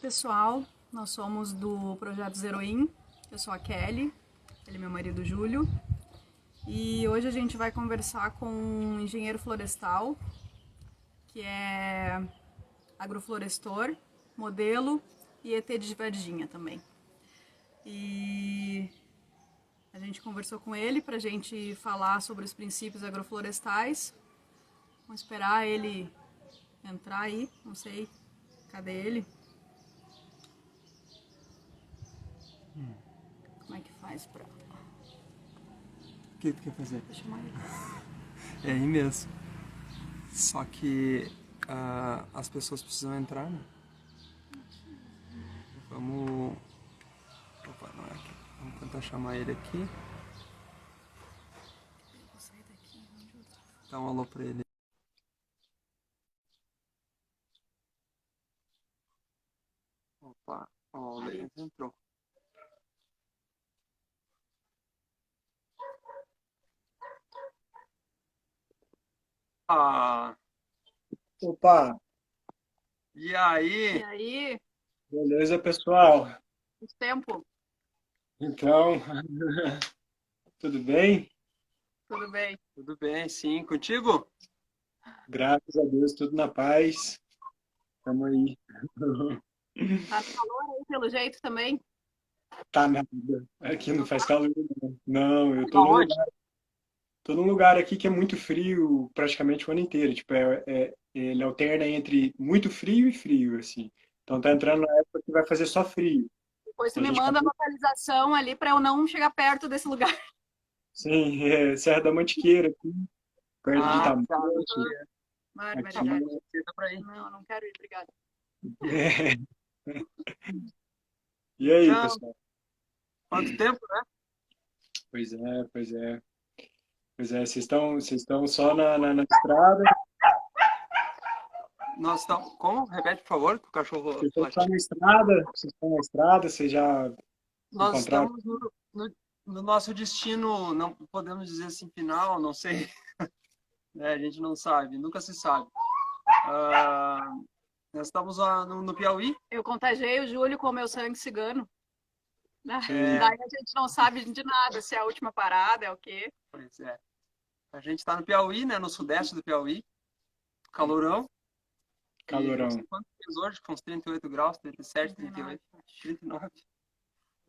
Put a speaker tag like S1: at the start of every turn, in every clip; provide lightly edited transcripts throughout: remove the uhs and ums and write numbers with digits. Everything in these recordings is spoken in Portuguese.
S1: Pessoal, nós somos do Projeto Zeroin, eu sou a Kelly, ele é meu marido Júlio, e hoje a gente vai conversar com um engenheiro florestal, que é agroflorestor, modelo e ET de Varginha também. E a gente conversou com ele para a gente falar sobre os princípios agroflorestais. Vamos esperar ele entrar aí, não sei, cadê ele? Como é que faz pra...
S2: O que tu quer fazer?
S1: Deixa eu chamar ele.
S2: É aí mesmo. Só que as pessoas precisam entrar, né? Vamos... Opa, não é aqui. Vamos tentar chamar ele aqui.
S1: Vou sair daqui, onde eu tô?
S2: Dar um alô pra ele. Opa, ó, o Leandro entrou. Ah,
S3: Opa,
S2: e aí?
S1: E aí,
S3: beleza, pessoal?
S1: os tempo,
S3: Então, tudo bem?
S1: tudo bem?
S2: Tudo bem, sim. Contigo?
S3: Graças a Deus, tudo na paz. Tamo aí.
S1: Tá calor aí pelo jeito também?
S3: Tá nada. Aqui não faz calor, não. Não, eu
S2: Aonde?
S3: tô num lugar aqui que é muito frio praticamente o ano inteiro. Tipo, ele alterna entre muito frio e frio, assim. Então tá entrando na época que vai fazer só frio.
S1: Depois tu
S3: Então a
S1: me
S3: gente
S1: manda a localização ali para eu não chegar perto desse lugar.
S3: sim, Serra da Mantiqueira, aqui, perto de
S2: Ah,
S3: Itamonte.
S2: tá.
S3: Aqui,
S1: Barbaridade.
S2: Senta pra aí.
S1: Não, não quero ir, obrigada.
S3: é. E aí,
S2: Tchau.
S3: pessoal?
S2: Quanto tempo, né?
S3: Pois é, pois é. Pois é, vocês estão só na estrada,
S2: Nós estamos... Como? Repete, por favor, que o cachorro
S3: vocês estão só
S2: latiu.
S3: na estrada, vocês estão na estrada, vocês já
S2: Nós
S3: encontraram.
S2: estamos no nosso destino, não podemos dizer assim, final, não sei, né? A gente não sabe, nunca se sabe. Ah, nós estamos no Piauí.
S1: Eu contagiei o Júlio com o meu sangue cigano. Né?
S3: Sim,
S1: Daí a gente não sabe de nada, se é a última parada, é o quê.
S2: Pois é. A gente está no Piauí, né? No sudeste do Piauí, calorão. E não
S3: calorão.
S2: sei quanto fez hoje, com uns 38 graus, 37, 38, 39.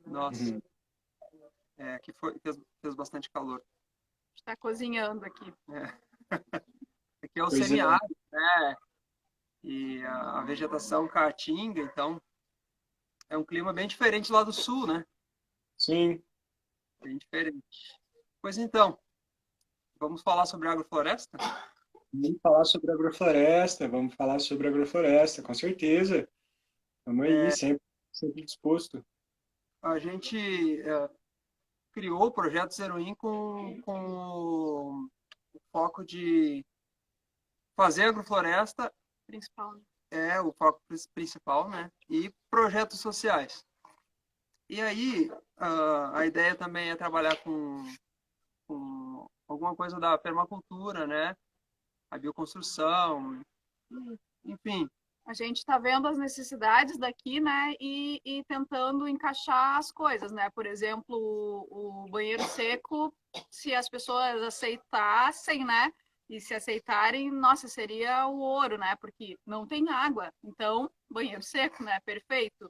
S2: Nossa,
S3: Uhum.
S2: aqui fez bastante calor.
S1: Está cozinhando aqui.
S2: É. Aqui é o
S3: Pois é,
S2: semiárido, né? E a vegetação caatinga, então é um clima bem diferente lá do sul, né?
S3: sim.
S2: Bem diferente. Pois então, vamos falar sobre agrofloresta?
S3: Vamos falar sobre agrofloresta, com certeza. Estamos aí, sempre disposto.
S2: A gente criou o projeto Zeroin com o foco de fazer agrofloresta,
S1: Principal, né?
S2: é o foco principal, né? E projetos sociais. E aí, a ideia também é trabalhar com alguma coisa da permacultura, né? A bioconstrução, enfim.
S1: A gente está vendo as necessidades daqui, né, e tentando encaixar as coisas, né? Por exemplo, o banheiro seco, se as pessoas aceitassem, né, e se aceitarem, nossa, seria o ouro, né? Porque não tem água, então banheiro seco, né? Perfeito.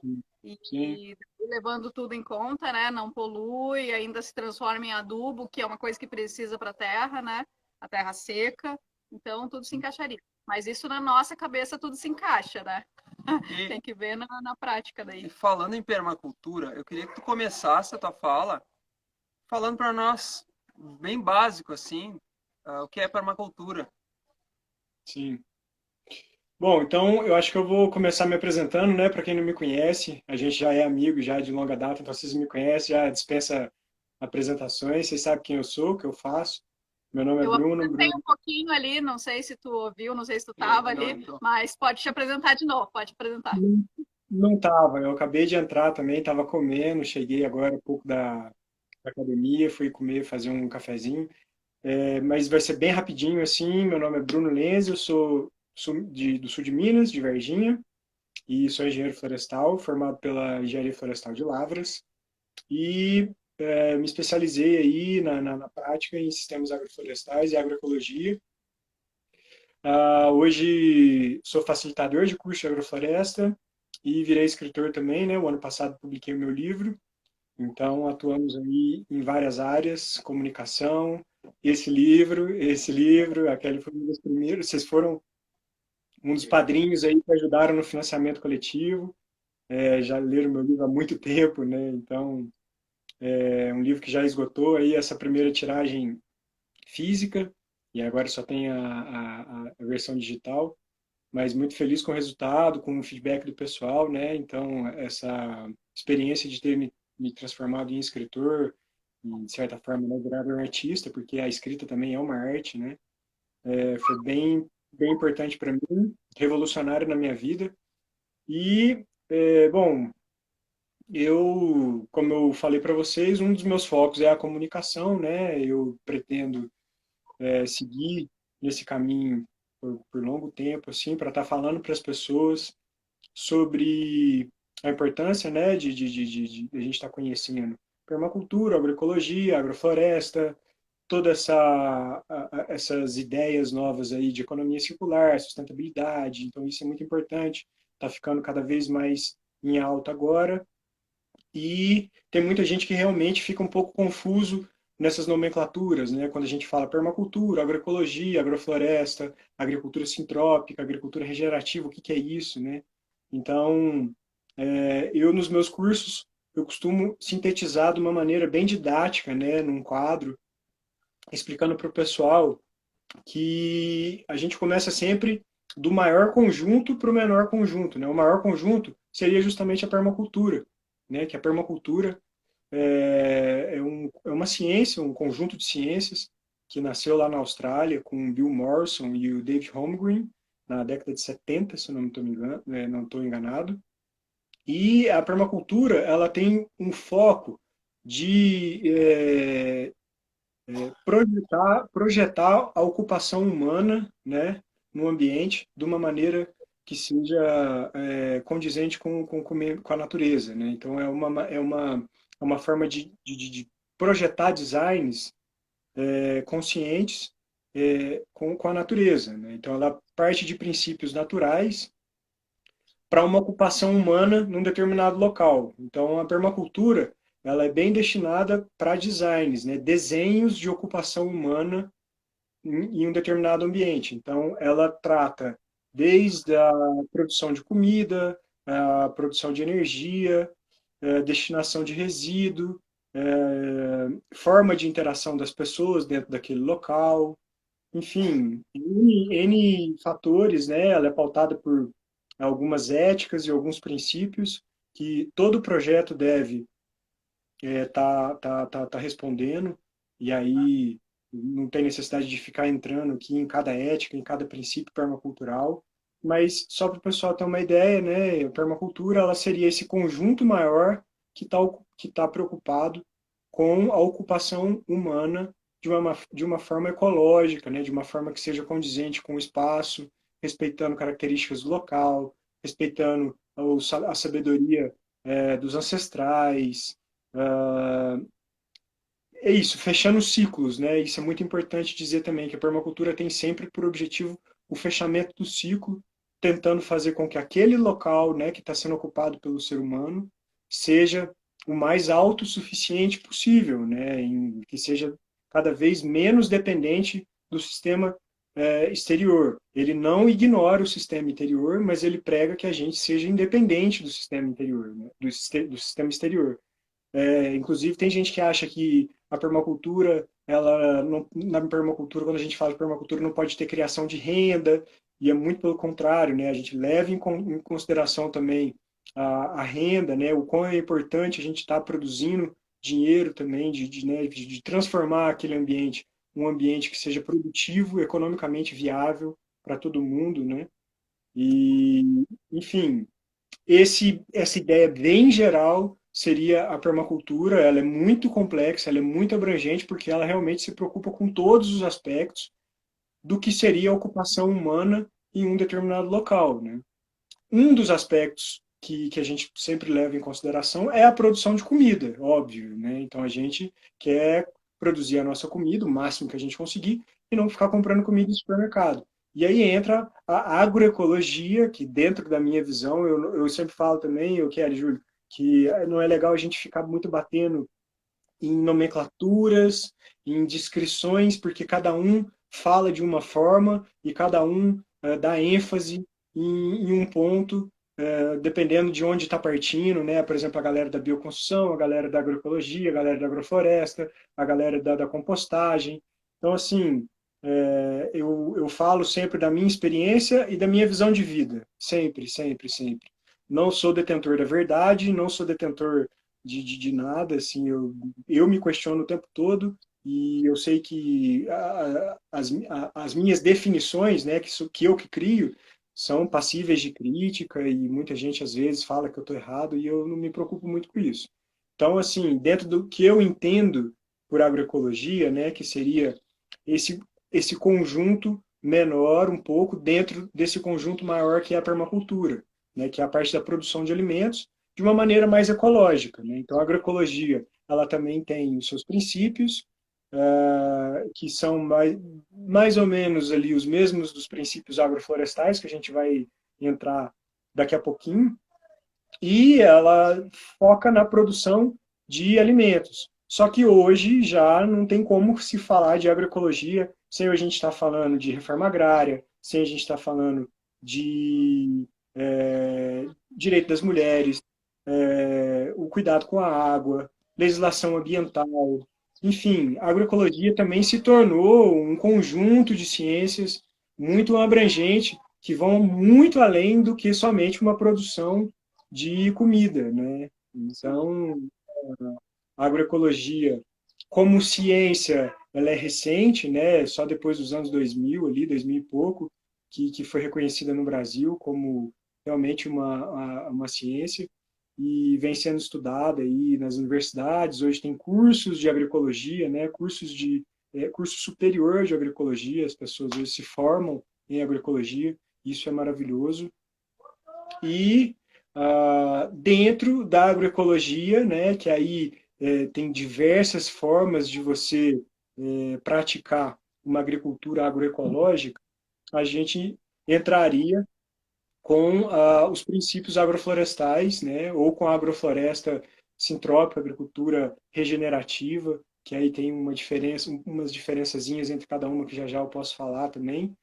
S3: Sim,
S1: E levando tudo em conta, né? Não polui, ainda se transforma em adubo, que é uma coisa que precisa para a terra, né? A terra seca, então tudo se encaixaria. Mas isso na nossa cabeça tudo se encaixa, né?
S2: E,
S1: Tem que ver na prática
S2: e
S1: daí.
S2: falando em permacultura, eu queria que tu começasse a tua fala falando para nós, bem básico assim, o que é permacultura.
S3: sim. Bom, então eu acho que eu vou começar me apresentando, né? Para quem não me conhece, a gente já é amigo já de longa data, então vocês me conhecem, já dispensa apresentações, vocês sabem quem eu sou, o que eu faço. Meu nome é
S1: Eu
S3: Bruno,
S1: apresentei
S3: Bruno.
S1: um pouquinho ali, não sei se tu ouviu, não sei se tu estava
S2: Não,
S1: ali,
S2: então.
S1: mas pode te apresentar de novo, pode apresentar.
S3: Não, não tava, eu acabei de entrar também, estava comendo, cheguei agora um pouco da academia, fui comer, fazer um cafezinho. Mas vai ser bem rapidinho assim. Meu nome é Bruno Lenz, eu sou do sul de Minas, de Varginha, e sou engenheiro florestal, formado pela Engenharia Florestal de Lavras, e me especializei aí na prática em sistemas agroflorestais e agroecologia. Hoje sou facilitador de curso de agrofloresta e virei escritor também, né? O ano passado publiquei o meu livro, então atuamos aí em várias áreas, comunicação, esse livro, aquele foi um dos primeiros, vocês foram um dos padrinhos aí que ajudaram no financiamento coletivo, já leram meu livro há muito tempo, né? Então é um livro que já esgotou aí essa primeira tiragem física e agora só tem a versão digital, mas muito feliz com o resultado, com o feedback do pessoal, né? Então essa experiência de ter me transformado em escritor, e, de certa forma, né, virar um artista, porque a escrita também é uma arte, né? Foi bem importante para mim, revolucionário na minha vida. E, bom, como eu falei para vocês, um dos meus focos é a comunicação, né? Eu pretendo seguir nesse caminho por longo tempo, assim, para estar falando para as pessoas sobre a importância, né, de a gente estar conhecendo permacultura, agroecologia, agrofloresta, todas essas ideias novas aí de economia circular, sustentabilidade. Então isso é muito importante, está ficando cada vez mais em alta agora. E tem muita gente que realmente fica um pouco confuso nessas nomenclaturas, né? Quando a gente fala permacultura, agroecologia, agrofloresta, agricultura sintrópica, agricultura regenerativa, o que que é isso, né? Então, eu nos meus cursos, eu costumo sintetizar de uma maneira bem didática, né? Num quadro, explicando para o pessoal que a gente começa sempre do maior conjunto para o menor conjunto, né? O maior conjunto seria justamente a permacultura, né? Que a permacultura é uma ciência, um conjunto de ciências que nasceu lá na Austrália com o Bill Morrison e o David Holmgren na década de 70, se eu não estou não estou enganado. E a permacultura ela tem um foco de projetar a ocupação humana, né, no ambiente de uma maneira que seja condizente com a natureza, né? Então é uma forma de projetar designs conscientes com a natureza, né? Então ela parte de princípios naturais para uma ocupação humana num determinado local. Então a permacultura ela é bem destinada para designs, né? Desenhos de ocupação humana em um determinado ambiente. Então, ela trata desde a produção de comida, a produção de energia, destinação de resíduo, forma de interação das pessoas dentro daquele local, enfim, N fatores, né? Ela é pautada por algumas éticas e alguns princípios que todo projeto deve tá respondendo, e aí não tem necessidade de ficar entrando aqui em cada ética, em cada princípio permacultural, mas só para o pessoal ter uma ideia, né, a permacultura ela seria esse conjunto maior que tá preocupado com a ocupação humana de uma forma ecológica, né, de uma forma que seja condizente com o espaço, respeitando características do local, respeitando a sabedoria dos ancestrais, é isso, fechando ciclos, né? Isso é muito importante dizer também, que a permacultura tem sempre por objetivo o fechamento do ciclo, tentando fazer com que aquele local, né, que está sendo ocupado pelo ser humano, seja o mais autossuficiente possível, né? Que seja cada vez menos dependente do sistema exterior. Ele não ignora o sistema interior, mas ele prega que a gente seja independente do sistema interior, né? Do sistema exterior. Inclusive, tem gente que acha que a permacultura, ela não, na permacultura, quando a gente fala de permacultura, não pode ter criação de renda, e é muito pelo contrário, né? A gente leva em consideração também a renda, né? O quão é importante a gente estar produzindo dinheiro também, né? De transformar aquele ambiente um ambiente que seja produtivo, economicamente viável para todo mundo, né? E, enfim, essa ideia bem geral seria a permacultura. Ela é muito complexa, ela é muito abrangente, porque ela realmente se preocupa com todos os aspectos do que seria a ocupação humana em um determinado local, né? um dos aspectos que a gente sempre leva em consideração é a produção de comida, óbvio, né? Então a gente quer produzir a nossa comida o máximo que a gente conseguir e não ficar comprando comida em supermercado. E aí entra a agroecologia, que dentro da minha visão, eu sempre falo também, eu quero, Júlio, que não é legal a gente ficar muito batendo em nomenclaturas, em descrições, porque cada um fala de uma forma e cada um dá ênfase em um ponto, dependendo de onde está partindo, né? Por exemplo, a galera da bioconstrução, a galera da agroecologia, a galera da agrofloresta, a galera da compostagem. Então, assim, eu falo sempre da minha experiência e da minha visão de vida. Sempre, sempre, sempre. Não sou detentor da verdade, não sou detentor de nada, assim, eu me questiono o tempo todo e eu sei que as minhas definições, né, que eu que crio, são passíveis de crítica e muita gente às vezes fala que eu estou errado e eu não me preocupo muito com isso. Então, assim, dentro do que eu entendo por agroecologia, né, que seria esse conjunto menor um pouco dentro desse conjunto maior que é a permacultura, né, que é a parte da produção de alimentos de uma maneira mais ecológica, né? Então, a agroecologia ela também tem os seus princípios, que são mais ou menos ali os mesmos dos princípios agroflorestais, que a gente vai entrar daqui a pouquinho, e ela foca na produção de alimentos. Só que hoje já não tem como se falar de agroecologia sem a gente estar falando de reforma agrária, sem a gente estar falando de direito das mulheres, o cuidado com a água, legislação ambiental, enfim, a agroecologia também se tornou um conjunto de ciências muito abrangente que vão muito além do que somente uma produção de comida, né? Então, a agroecologia, como ciência, ela é recente, né? Só depois dos anos 2000, ali, 2000 e pouco, que foi reconhecida no Brasil como realmente uma ciência e vem sendo estudada aí nas universidades. Hoje tem cursos de agroecologia, né? Curso superior de agroecologia, as pessoas hoje se formam em agroecologia, isso é maravilhoso. E dentro da agroecologia, né, que aí tem diversas formas de você praticar uma agricultura agroecológica, a gente entraria com os princípios agroflorestais, né, ou com a agrofloresta sintrópica, agricultura regenerativa, que aí tem umas diferençazinhas entre cada uma que já eu posso falar também,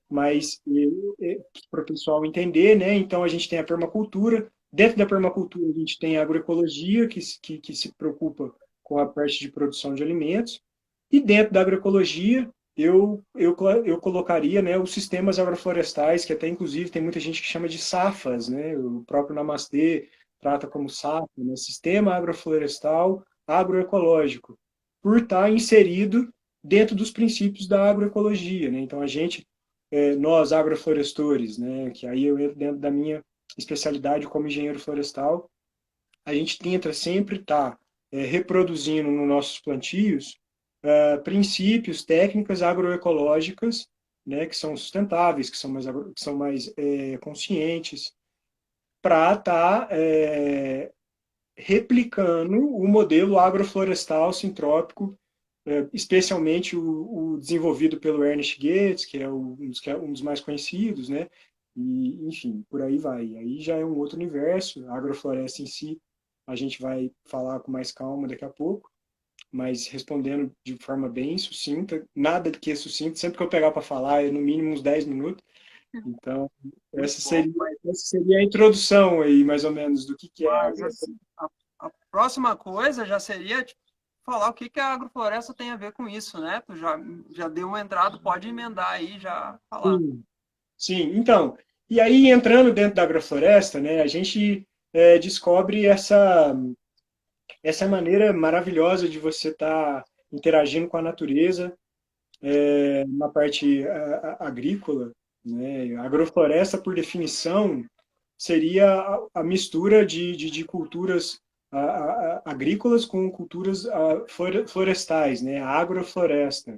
S3: mas para o pessoal entender, né? Então a gente tem a permacultura, dentro da permacultura a gente tem a agroecologia, que se preocupa com a parte de produção de alimentos, e dentro da agroecologia eu colocaria, né, os sistemas agroflorestais, que até inclusive tem muita gente que chama de SAFAs, né? O próprio Namastê trata como SAFA, né? Sistema Agroflorestal Agroecológico, por estar inserido dentro dos princípios da agroecologia, né? Então a gente nós agroflorestores, né, que aí eu entro dentro da minha especialidade como engenheiro florestal, a gente tenta sempre estar reproduzindo nos nossos plantios princípios, técnicas agroecológicas, né, que são sustentáveis, que são mais conscientes, para estar replicando o modelo agroflorestal sintrópico, especialmente o desenvolvido pelo Ernest Goetz, que é um dos mais conhecidos, né? E, enfim, por aí vai. Aí já é um outro universo. A agrofloresta em si, a gente vai falar com mais calma daqui a pouco, mas respondendo de forma bem sucinta, nada do que é sucinto, sempre que eu pegar para falar é no mínimo uns 10 minutos. Então, essa seria a introdução aí, mais ou menos, do que é
S2: Mas, assim, a próxima coisa já seria tipo, falar o que a agrofloresta tem a ver com isso, né? Tu já deu uma entrada, pode emendar aí já falar.
S3: Sim, sim. Então, e aí entrando dentro da agrofloresta, né, a gente descobre essa maneira maravilhosa de você estar interagindo com a natureza na parte agrícola, né? A agrofloresta, por definição, seria a mistura de culturas agrícolas com culturas florestais, né? A agrofloresta.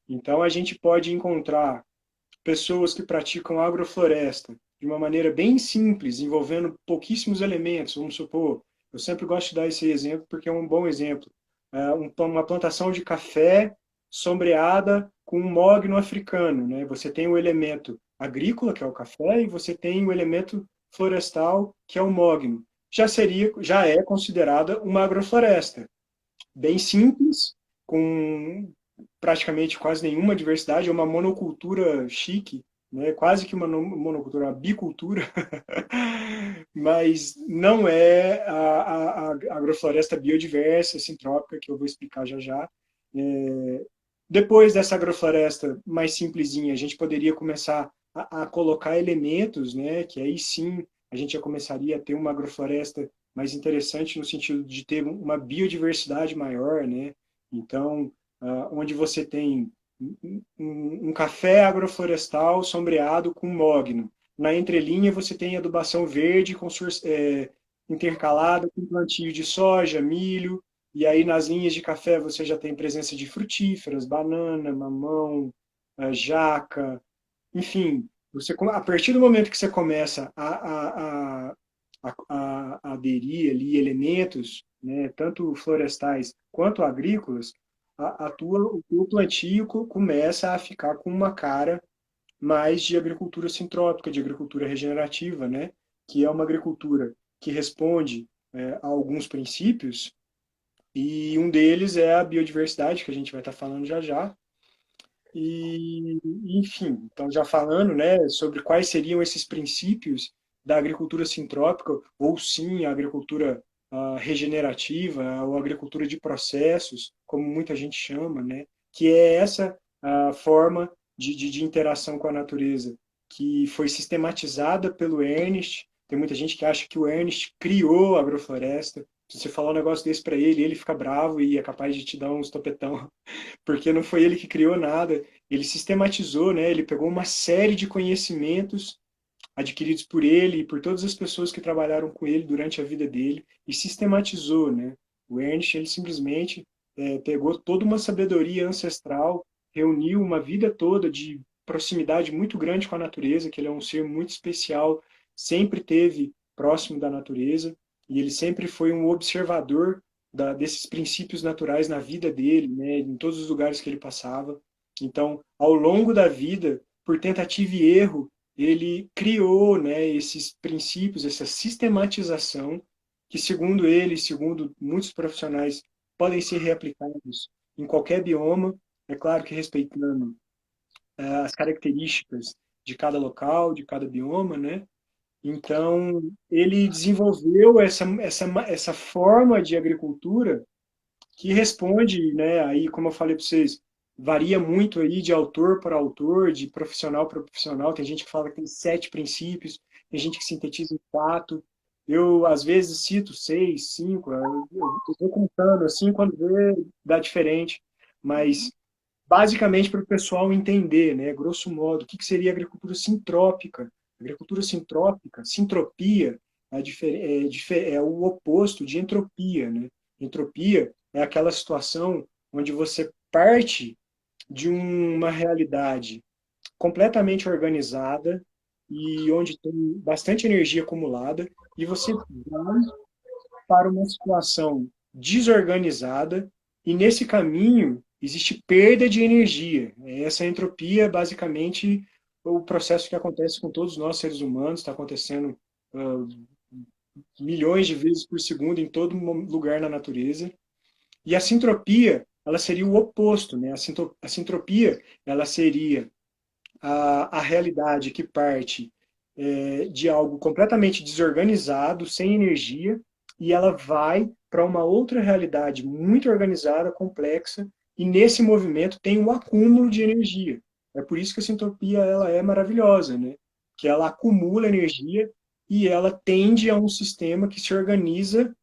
S3: Então, a gente pode encontrar pessoas que praticam agrofloresta de uma maneira bem simples, envolvendo pouquíssimos elementos. Vamos supor, eu sempre gosto de dar esse exemplo porque é um bom exemplo. Uma plantação de café sombreada com um mogno africano, né? Você tem o elemento agrícola, que é o café, e você tem o elemento florestal, que é o mogno. Já é considerada uma agrofloresta. Bem simples, com praticamente quase nenhuma diversidade, é uma monocultura chique, né? Quase que uma monocultura, uma bicultura, mas não é a agrofloresta biodiversa, sintrópica, que eu vou explicar já já. Depois dessa agrofloresta mais simplesinha, a gente poderia começar a colocar elementos, né, que aí sim a gente já começaria a ter uma agrofloresta mais interessante no sentido de ter uma biodiversidade maior, né? Então, onde você tem um café agroflorestal sombreado com mogno. Na entrelinha você tem adubação verde intercalada com plantio de soja, milho, e aí nas linhas de café você já tem presença de frutíferas, banana, mamão, jaca, enfim. A partir do momento que você começa a aderir ali elementos, né, tanto florestais quanto agrícolas, o plantio começa a ficar com uma cara mais de agricultura sintrópica, de agricultura regenerativa, né, que é uma agricultura que responde a alguns princípios, e um deles é a biodiversidade, que a gente vai estar falando já já. E, enfim, então já falando, né, sobre quais seriam esses princípios da agricultura sintrópica, ou sim a agricultura regenerativa, ou agricultura de processos, como muita gente chama, né, que é essa forma de interação com a natureza, que foi sistematizada pelo Ernest. Tem muita gente que acha que o Ernest criou a agrofloresta. Se você falar um negócio desse para ele fica bravo e é capaz de te dar uns topetão, porque não foi ele que criou nada. Ele sistematizou, né? Ele pegou uma série de conhecimentos adquiridos por ele e por todas as pessoas que trabalharam com ele durante a vida dele e sistematizou, né? O Ernst, ele simplesmente pegou toda uma sabedoria ancestral, reuniu uma vida toda de proximidade muito grande com a natureza, que ele é um ser muito especial, sempre teve próximo da natureza, e ele sempre foi um observador desses princípios naturais na vida dele, né, em todos os lugares que ele passava. Então, ao longo da vida, por tentativa e erro, ele criou, né, esses princípios, essa sistematização, que segundo ele, segundo muitos profissionais, podem ser reaplicados em qualquer bioma, é claro que respeitando as características de cada local, de cada bioma, né? Então, ele desenvolveu essa forma de agricultura que responde, né, aí, como eu falei para vocês, varia muito aí de autor para autor, de profissional para profissional. Tem gente que fala que tem 7 princípios, tem gente que sintetiza em 4. Eu, às vezes, cito 6, 5. Eu estou contando, assim, quando vê, dá diferente. Mas, basicamente, para o pessoal entender, né, grosso modo, o que seria agricultura sintrópica. Agricultura sintrópica, sintropia, é o oposto de entropia, né? Entropia é aquela situação onde você parte de uma realidade completamente organizada e onde tem bastante energia acumulada e você vai para uma situação desorganizada e nesse caminho existe perda de energia. Essa entropia, basicamente, o processo que acontece com todos nós seres humanos, está acontecendo milhões de vezes por segundo em todo lugar na natureza. E a sintropia, ela seria o oposto, né? A sintropia, ela seria a realidade que parte de algo completamente desorganizado, sem energia, e ela vai para uma outra realidade muito organizada, complexa, e nesse movimento tem um acúmulo de energia. É por isso que a sintropia ela é maravilhosa, né? Que ela acumula energia e ela tende a um sistema que se organiza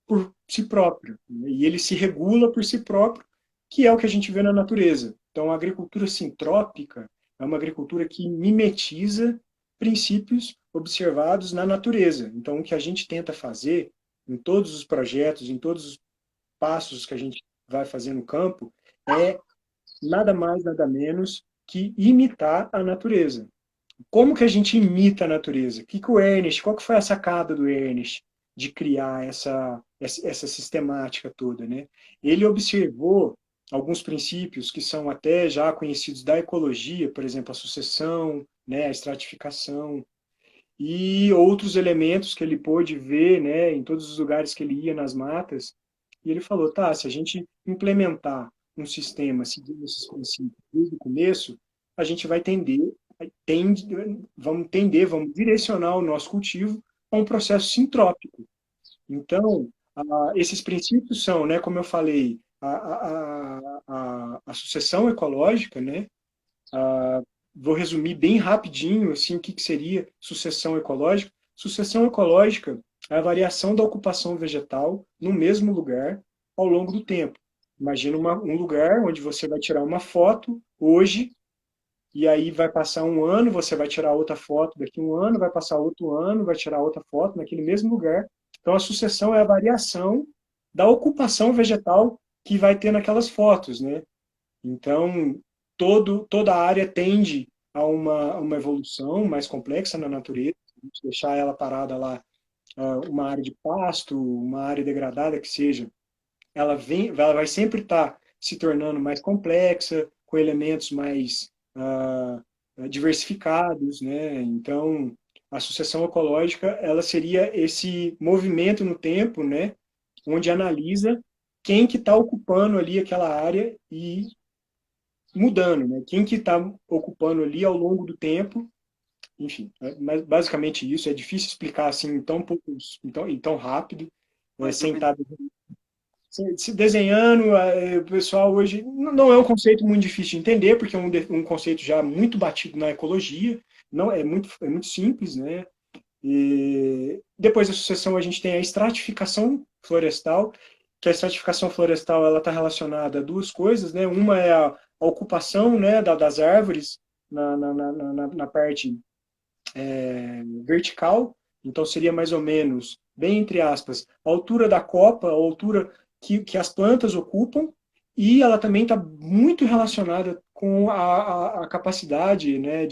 S3: por si próprio, né? E ele se regula por si próprio, que é o que a gente vê na natureza. Então, a agricultura sintrópica é uma agricultura que mimetiza princípios observados na natureza. Então, o que a gente tenta fazer em todos os projetos, em todos os passos que a gente vai fazer no campo, é nada mais, nada menos que imitar a natureza. como que a gente imita a natureza? Qual que foi a sacada do Ernest de criar essa sistemática toda, né? Ele observou alguns princípios que são até já conhecidos da ecologia, por exemplo, a sucessão, né, a estratificação, e outros elementos que ele pôde ver, né, em todos os lugares que ele ia nas matas. E ele falou, tá, se a gente implementar um sistema seguindo esses princípios desde o começo, a gente vai vamos direcionar o nosso cultivo a um processo sintrópico. Então, esses princípios são, né, como eu falei, a sucessão ecológica, né, vou resumir bem rapidinho assim, o que seria sucessão ecológica. Sucessão ecológica é a variação da ocupação vegetal no mesmo lugar ao longo do tempo. Imagina um lugar onde você vai tirar uma foto hoje, e aí vai passar um ano, você vai tirar outra foto daqui a um ano, vai passar outro ano, vai tirar outra foto naquele mesmo lugar. Então, a sucessão é a variação da ocupação vegetal que vai ter naquelas fotos, né? Então, toda a área tende a uma evolução mais complexa na natureza, deixar ela parada lá, uma área de pasto, uma área degradada que seja, ela vai sempre estar se tornando mais complexa, com elementos mais diversificados, né? Então, a sucessão ecológica, ela seria esse movimento no tempo, né? Onde analisa quem que está ocupando ali aquela área e mudando, né? Quem que está ocupando ali ao longo do tempo, enfim. Mas basicamente isso, é difícil explicar assim em tão rápido, sem estar se desenhando. O pessoal hoje não é um conceito muito difícil de entender, porque é um conceito já muito batido na ecologia, não é muito simples, né? E depois da sucessão a gente tem a estratificação florestal, que a estratificação florestal ela está relacionada a duas coisas, né? Uma é a ocupação, né, das árvores na parte vertical, então seria mais ou menos, bem entre aspas, a altura da copa, a altura que as plantas ocupam, e ela também está muito relacionada com a capacidade, né,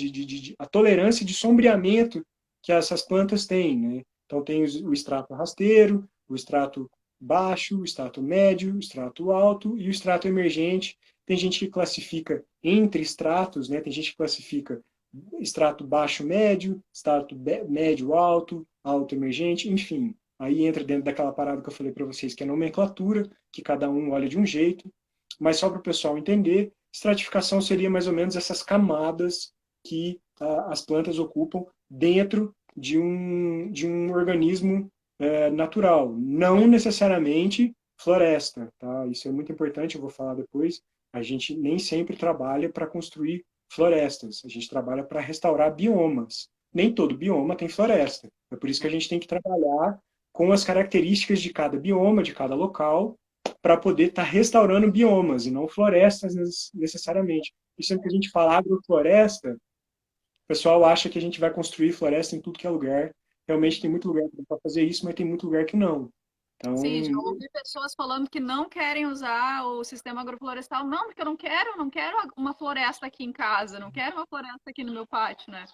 S3: a tolerância de sombreamento que essas plantas têm, né? Então tem o extrato rasteiro, o extrato baixo, o extrato médio, o extrato alto e o extrato emergente. Tem gente que classifica entre estratos, né? Tem gente que classifica extrato baixo-médio, extrato médio-alto, alto-emergente, enfim. Aí entra dentro daquela parada que eu falei para vocês, que é a nomenclatura, que cada um olha de um jeito. Mas só para o pessoal entender, estratificação seria mais ou menos essas camadas que as plantas ocupam dentro de um organismo natural, não necessariamente floresta, tá? Isso é muito importante, eu vou falar depois. A gente nem sempre trabalha para construir florestas, a gente trabalha para restaurar biomas. Nem todo bioma tem floresta. É por isso que a gente tem que trabalhar com as características de cada bioma, de cada local, para poder estar restaurando biomas, e não florestas necessariamente. E sempre que a gente fala agrofloresta, o pessoal acha que a gente vai construir floresta em tudo que é lugar. Realmente tem muito lugar para fazer isso, mas tem muito lugar que não. Então,
S1: sim, já ouvi pessoas falando que não querem usar o sistema agroflorestal. Não, porque eu não quero uma floresta aqui em casa, não quero uma floresta aqui no meu pátio, né?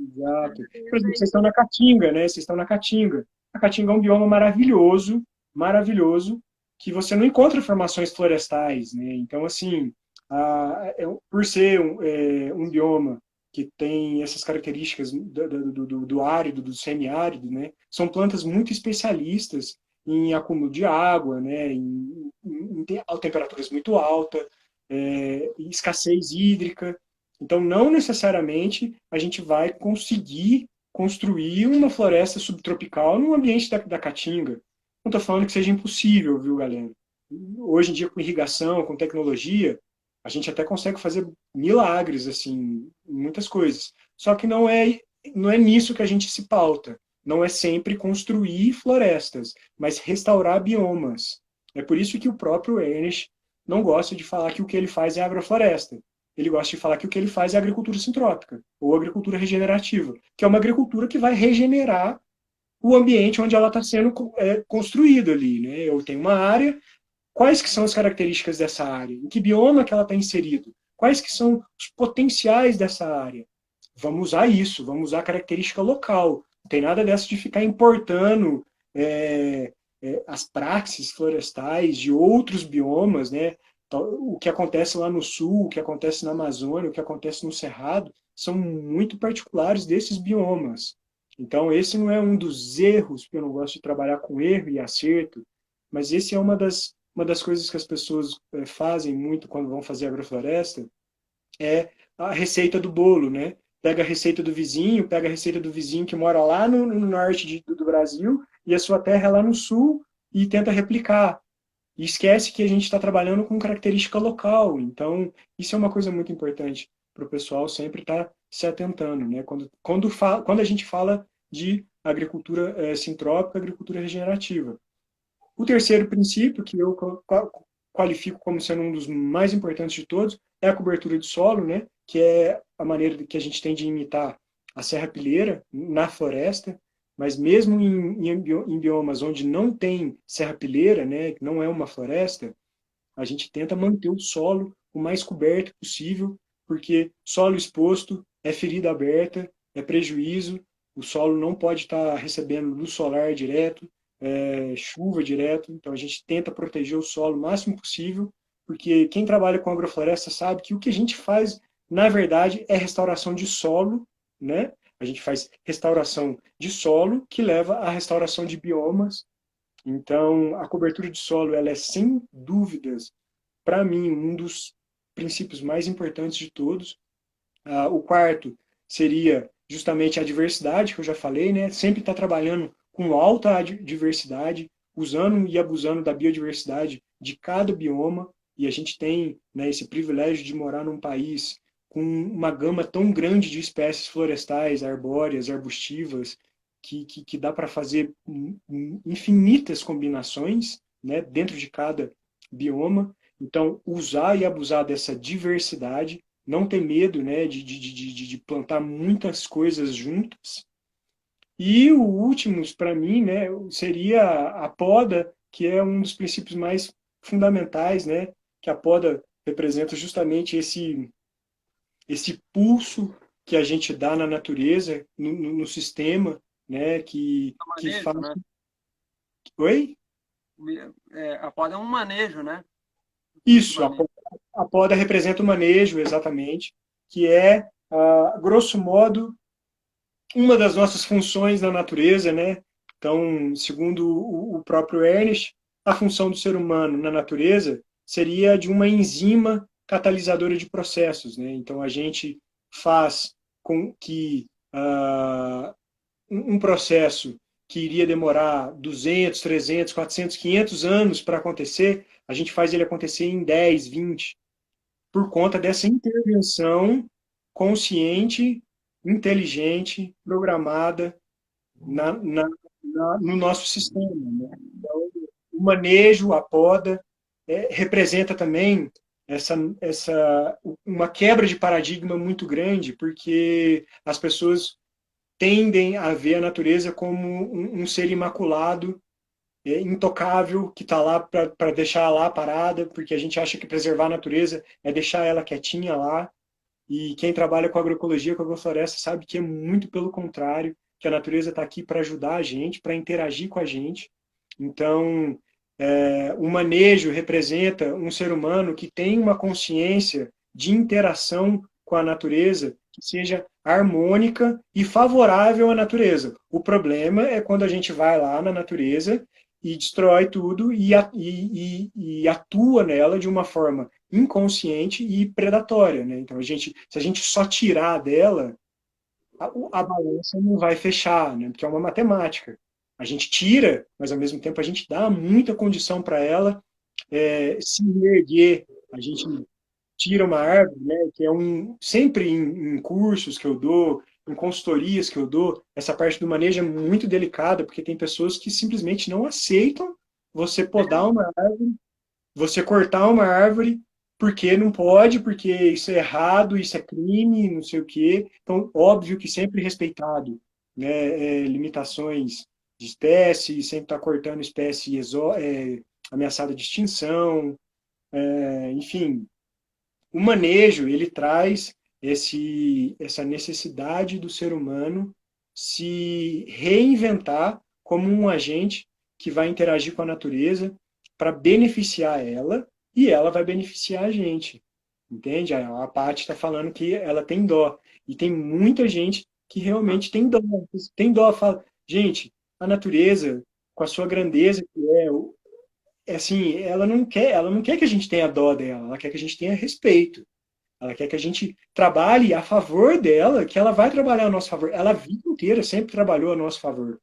S3: exato. Por exemplo, vocês estão na Caatinga, né? Vocês estão na Caatinga. A Caatinga é um bioma maravilhoso, maravilhoso, que você não encontra formações florestais, né? Então, assim, por ser um bioma que tem essas características do árido, do semiárido, né? São plantas muito especialistas em acúmulo de água, né? Em temperaturas muito altas, escassez hídrica. Então, não necessariamente a gente vai conseguir construir uma floresta subtropical no ambiente da Caatinga. Não estou falando que seja impossível, viu, galera? Hoje em dia, com irrigação, com tecnologia, a gente até consegue fazer milagres, assim, muitas coisas. Só que não é nisso que a gente se pauta. Não é sempre construir florestas, mas restaurar biomas. É por isso que o próprio Ernest não gosta de falar que o que ele faz é agrofloresta. Ele gosta de falar que o que ele faz é agricultura sintrópica, ou agricultura regenerativa, que é uma agricultura que vai regenerar o ambiente onde ela está sendo construída ali, né? Eu tenho uma área, quais que são as características dessa área? Em que bioma que ela está inserida? Quais que são os potenciais dessa área? vamos usar isso, vamos usar característica local. Não tem nada dessa de ficar importando as praxes florestais de outros biomas, né? Então, o que acontece lá no sul, o que acontece na Amazônia, o que acontece no Cerrado, são muito particulares desses biomas. Então, esse não é um dos erros, porque eu não gosto de trabalhar com erro e acerto, mas esse é uma das coisas que as pessoas fazem muito quando vão fazer agrofloresta, é a receita do bolo, né? Pega a receita do vizinho, pega a receita do vizinho que mora lá no norte do Brasil e a sua terra é lá no sul e tenta replicar. E esquece que a gente está trabalhando com característica local. Então, isso é uma coisa muito importante para o pessoal sempre estar se atentando, né? Quando a gente fala de agricultura sintrópica, agricultura regenerativa. O terceiro princípio, que eu qualifico como sendo um dos mais importantes de todos, é a cobertura de solo, né? Que é a maneira que a gente tem de imitar a serrapilheira na floresta, mas mesmo em biomas onde não tem serrapilheira, né, que não é uma floresta, a gente tenta manter o solo o mais coberto possível, porque solo exposto é ferida aberta, é prejuízo, o solo não pode estar recebendo luz solar direto, chuva direto, então a gente tenta proteger o solo o máximo possível, porque quem trabalha com agrofloresta sabe que o que a gente faz, na verdade, é restauração de solo, né? A gente faz restauração de solo que leva à restauração de biomas. Então, a cobertura de solo, ela é sem dúvidas, para mim, um dos princípios mais importantes de todos. O quarto seria justamente a diversidade, que eu já falei, né? Sempre estar trabalhando com alta diversidade, usando e abusando da biodiversidade de cada bioma, e a gente tem, né, esse privilégio de morar num país com uma gama tão grande de espécies florestais, arbóreas, arbustivas, que dá para fazer infinitas combinações, né, dentro de cada bioma. Então, usar e abusar dessa diversidade, não ter medo, né, de plantar muitas coisas juntas. E o último, para mim, né, seria a poda, que é um dos princípios mais fundamentais, né, que a poda representa justamente esse pulso que a gente dá na natureza, no sistema, né, que
S2: Manejo,
S3: faz...
S2: né?
S3: Oi?
S2: A poda é um manejo, né?
S3: Isso,
S2: Manejo.
S3: a poda representa o manejo, exatamente, que é, grosso modo, uma das nossas funções na natureza, né? Então, segundo o próprio Ernest, a função do ser humano na natureza seria de uma enzima catalisadora de processos, né? Então, a gente faz com que um processo que iria demorar 200, 300, 400, 500 anos para acontecer, a gente faz ele acontecer em 10, 20, por conta dessa intervenção consciente, inteligente, programada no nosso sistema. Né? Então, o manejo, a poda, representa também uma quebra de paradigma muito grande, porque as pessoas tendem a ver a natureza como um ser imaculado, intocável, que está lá para deixar lá parada, porque a gente acha que preservar a natureza é deixar ela quietinha lá. E quem trabalha com agroecologia, com agrofloresta, sabe que é muito pelo contrário, que a natureza está aqui para ajudar a gente, para interagir com a gente. Então, o manejo representa um ser humano que tem uma consciência de interação com a natureza que seja harmônica e favorável à natureza. O problema é quando a gente vai lá na natureza e destrói tudo e atua nela de uma forma inconsciente e predatória, né? Então, se a gente só tirar dela, a balança não vai fechar, né? Porque é uma matemática. A gente tira, mas ao mesmo tempo a gente dá muita condição para ela se erguer. A gente tira uma árvore, né? Que é sempre em cursos que eu dou, em consultorias que eu dou, essa parte do manejo é muito delicada, porque tem pessoas que simplesmente não aceitam você podar uma árvore, você cortar uma árvore, porque não pode, porque isso é errado, isso é crime, não sei o quê. Então, óbvio que sempre respeitado, né, limitações de espécie, sempre está cortando espécie ameaçada de extinção, enfim. O manejo, ele traz essa necessidade do ser humano se reinventar como um agente que vai interagir com a natureza para beneficiar ela e ela vai beneficiar a gente. Entende? A Paty está falando que ela tem dó. E tem muita gente que realmente tem dó. Tem dó, fala, gente, a natureza, com a sua grandeza que é assim, ela não quer que a gente tenha dó dela, ela quer que a gente tenha respeito. Ela quer que a gente trabalhe a favor dela, que ela vai trabalhar a nosso favor. Ela a vida inteira sempre trabalhou a nosso favor.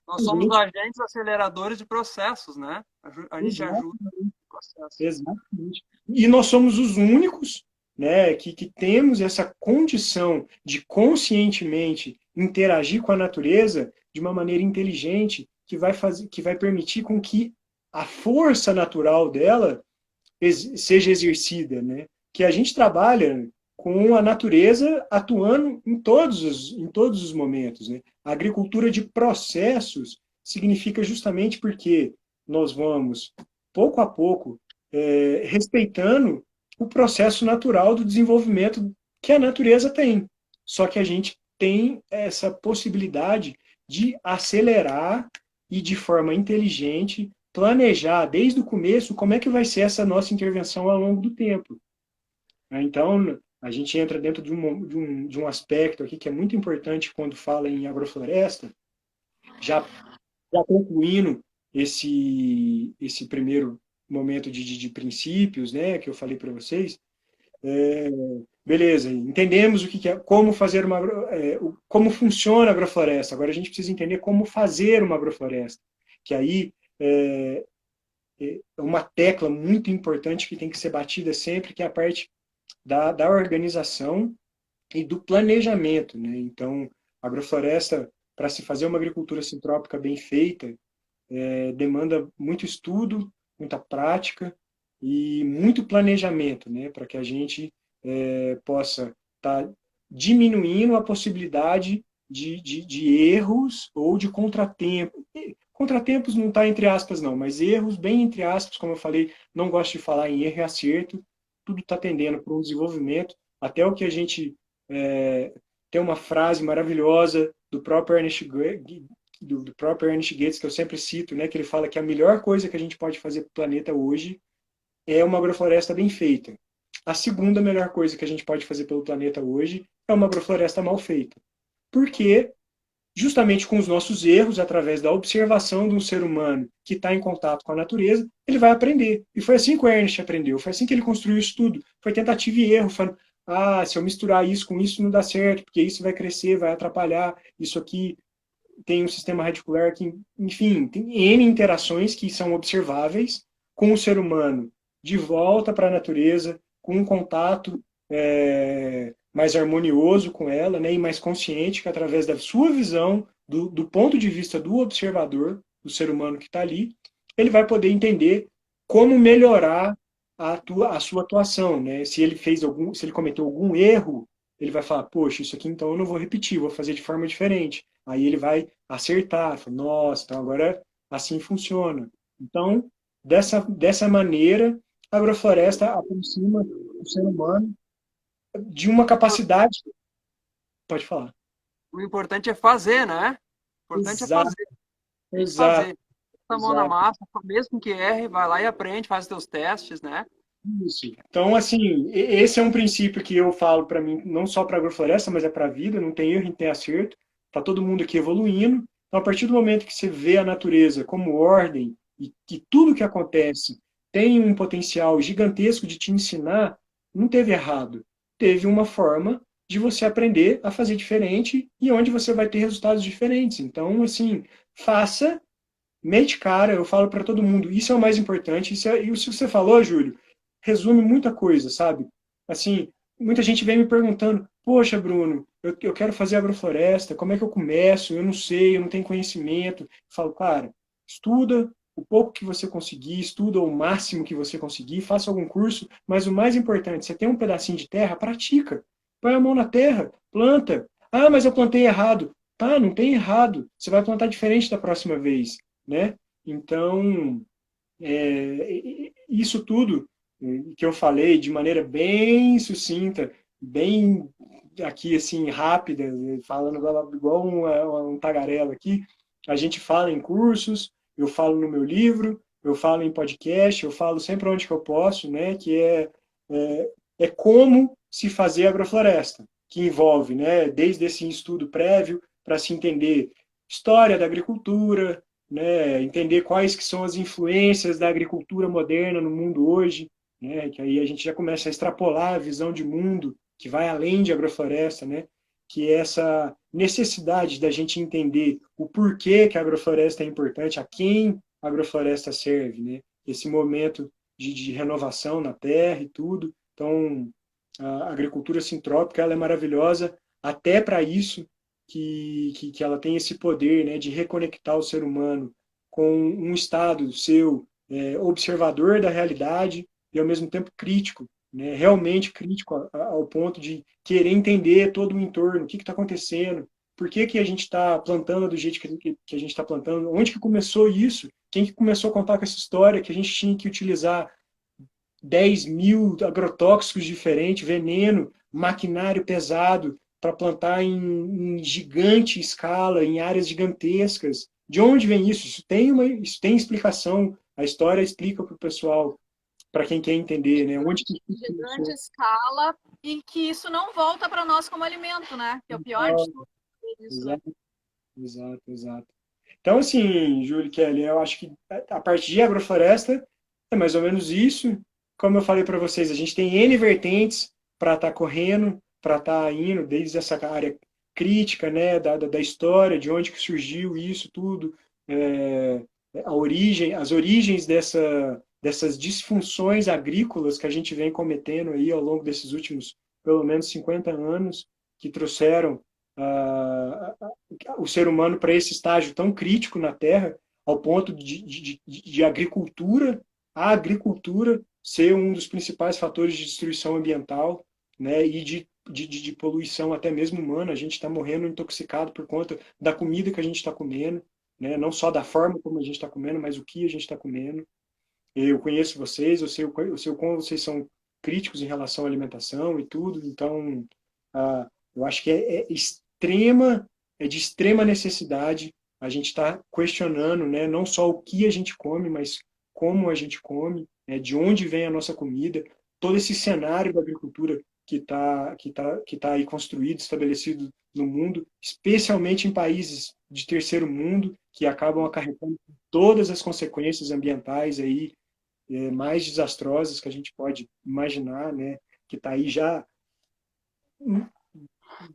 S2: Nós somos agentes aceleradores de processos, né? A gente ajuda no processo.
S3: Exatamente. E nós somos os únicos, né, que temos essa condição de conscientemente interagir com a natureza de uma maneira inteligente que vai permitir com que a força natural dela seja exercida, né? Que a gente trabalha com a natureza atuando em todos os momentos, né? A agricultura de processos significa justamente porque nós vamos, pouco a pouco, respeitando o processo natural do desenvolvimento que a natureza tem. Só que a gente tem essa possibilidade de acelerar e de forma inteligente planejar desde o começo como é que vai ser essa nossa intervenção ao longo do tempo. Então, a gente entra dentro de um aspecto aqui que é muito importante quando fala em agrofloresta, já concluindo esse primeiro momento de princípios, né, que eu falei para vocês. Beleza, entendemos o que é, como fazer como funciona a agrofloresta. Agora a gente precisa entender como fazer uma agrofloresta, que aí é uma tecla muito importante que tem que ser batida sempre, que é a parte da organização e do planejamento, né? Então, a agrofloresta, para se fazer uma agricultura sintrópica bem feita, demanda muito estudo, muita prática e muito planejamento, né? Para que a gente possa estar diminuindo a possibilidade de erros ou de contratempos. Contratempos não está entre aspas, não, mas erros bem entre aspas, como eu falei, não gosto de falar em erro e acerto, tudo está tendendo para um desenvolvimento, até o que a gente tem uma frase maravilhosa do próprio Ernest Gates, que eu sempre cito, né, que ele fala que a melhor coisa que a gente pode fazer para o planeta hoje é uma agrofloresta bem feita. A segunda melhor coisa que a gente pode fazer pelo planeta hoje é uma agrofloresta mal feita. Porque, justamente com os nossos erros, através da observação de um ser humano que está em contato com a natureza, ele vai aprender. E foi assim que o Ernest aprendeu, foi assim que ele construiu isso tudo. Foi tentativa e erro, falando, se eu misturar isso com isso não dá certo, porque isso vai crescer, vai atrapalhar, isso aqui tem um sistema radicular que, enfim, tem N interações que são observáveis com o ser humano de volta para a natureza, com um contato mais harmonioso com ela, né, e mais consciente, que através da sua visão, do ponto de vista do observador, do ser humano que está ali, ele vai poder entender como melhorar a sua atuação, né? Se ele cometeu algum erro, ele vai falar, poxa, isso aqui então eu não vou repetir, vou fazer de forma diferente. Aí ele vai acertar, fala, nossa, então agora assim funciona. Então, dessa maneira, a agrofloresta aproxima o ser humano de uma capacidade. Pode falar.
S2: O importante é fazer, né? O importante
S3: Exato,
S2: é fazer.
S3: exato.
S2: Fazer. Bota a mão na massa, mesmo que erre, vai lá e aprende, faz os teus testes, né?
S3: Isso. Então, assim, esse é um princípio que eu falo para mim, não só para a agrofloresta, mas é para a vida, não tem erro, não tem acerto, está todo mundo aqui evoluindo. Então, a partir do momento que você vê a natureza como ordem e que tudo que acontece tem um potencial gigantesco de te ensinar, não teve errado. Teve uma forma de você aprender a fazer diferente e onde você vai ter resultados diferentes. Então, assim, faça, mete cara, eu falo para todo mundo, isso é o mais importante. E o que você falou, Júlio, resume muita coisa, sabe? Assim, muita gente vem me perguntando, poxa, Bruno, eu quero fazer agrofloresta, como é que eu começo? Eu não sei, eu não tenho conhecimento. Eu falo, cara, estuda o pouco que você conseguir, estuda o máximo que você conseguir, faça algum curso, mas o mais importante, você tem um pedacinho de terra, pratica. Põe a mão na terra, planta. Ah, mas eu plantei errado. Tá, não tem errado. Você vai plantar diferente da próxima vez, né? Então, isso tudo que eu falei de maneira bem sucinta bem aqui, assim, rápida, falando igual um tagarela aqui. A gente fala em cursos, eu falo no meu livro, eu falo em podcast, eu falo sempre onde que eu posso, né, que é, é como se fazer agrofloresta, que envolve, né, desde esse estudo prévio para se entender história da agricultura, né, entender quais que são as influências da agricultura moderna no mundo hoje, né, que aí a gente já começa a extrapolar a visão de mundo que vai além de agrofloresta, né, que é essa necessidade da gente entender o porquê que a agrofloresta é importante, a quem a agrofloresta serve, né, esse momento de renovação na terra e tudo. Então, a agricultura sintrópica ela é maravilhosa até para isso, que ela tem esse poder, né, de reconectar o ser humano com um estado seu observador da realidade e ao mesmo tempo crítico, né, realmente crítico ao ponto de querer entender todo o entorno, o que está acontecendo, por que, que a gente está plantando do jeito que a gente está plantando, onde que começou isso, quem que começou a contar com essa história que a gente tinha que utilizar 10.000 agrotóxicos diferentes, veneno, maquinário pesado para plantar em gigante escala, em áreas gigantescas. De onde vem isso? Isso tem explicação. A história explica para o pessoal, para quem quer entender, né? Onde que isso
S1: De grande
S3: começou?
S1: escala e que isso não volta para nós como alimento, né? Que é o pior de tudo isso, né?
S3: Exato, exato, exato. Então, assim, Júlio, Kelly, eu acho que a parte de agrofloresta é mais ou menos isso. Como eu falei para vocês, a gente tem N vertentes para estar correndo, para estar indo, desde essa área crítica, né, da história, de onde que surgiu isso tudo, é, as origens dessas disfunções agrícolas que a gente vem cometendo aí ao longo desses últimos, pelo menos, 50 anos, que trouxeram ah, o ser humano para esse estágio tão crítico na Terra, ao ponto de a agricultura ser um dos principais fatores de destruição ambiental, né, e de poluição até mesmo humana. A gente está morrendo intoxicado por conta da comida que a gente está comendo, né, não só da forma como a gente está comendo, mas o que a gente está comendo. Eu conheço vocês, eu sei o como vocês são críticos em relação à alimentação e tudo, então eu acho que é de extrema necessidade a gente estar questionando, né, não só o que a gente come, mas como a gente come, né, de onde vem a nossa comida, todo esse cenário da agricultura que tá aí construído, estabelecido no mundo, especialmente em países de terceiro mundo, que acabam acarretando todas as consequências ambientais aí mais desastrosas que a gente pode imaginar, né? Que está aí já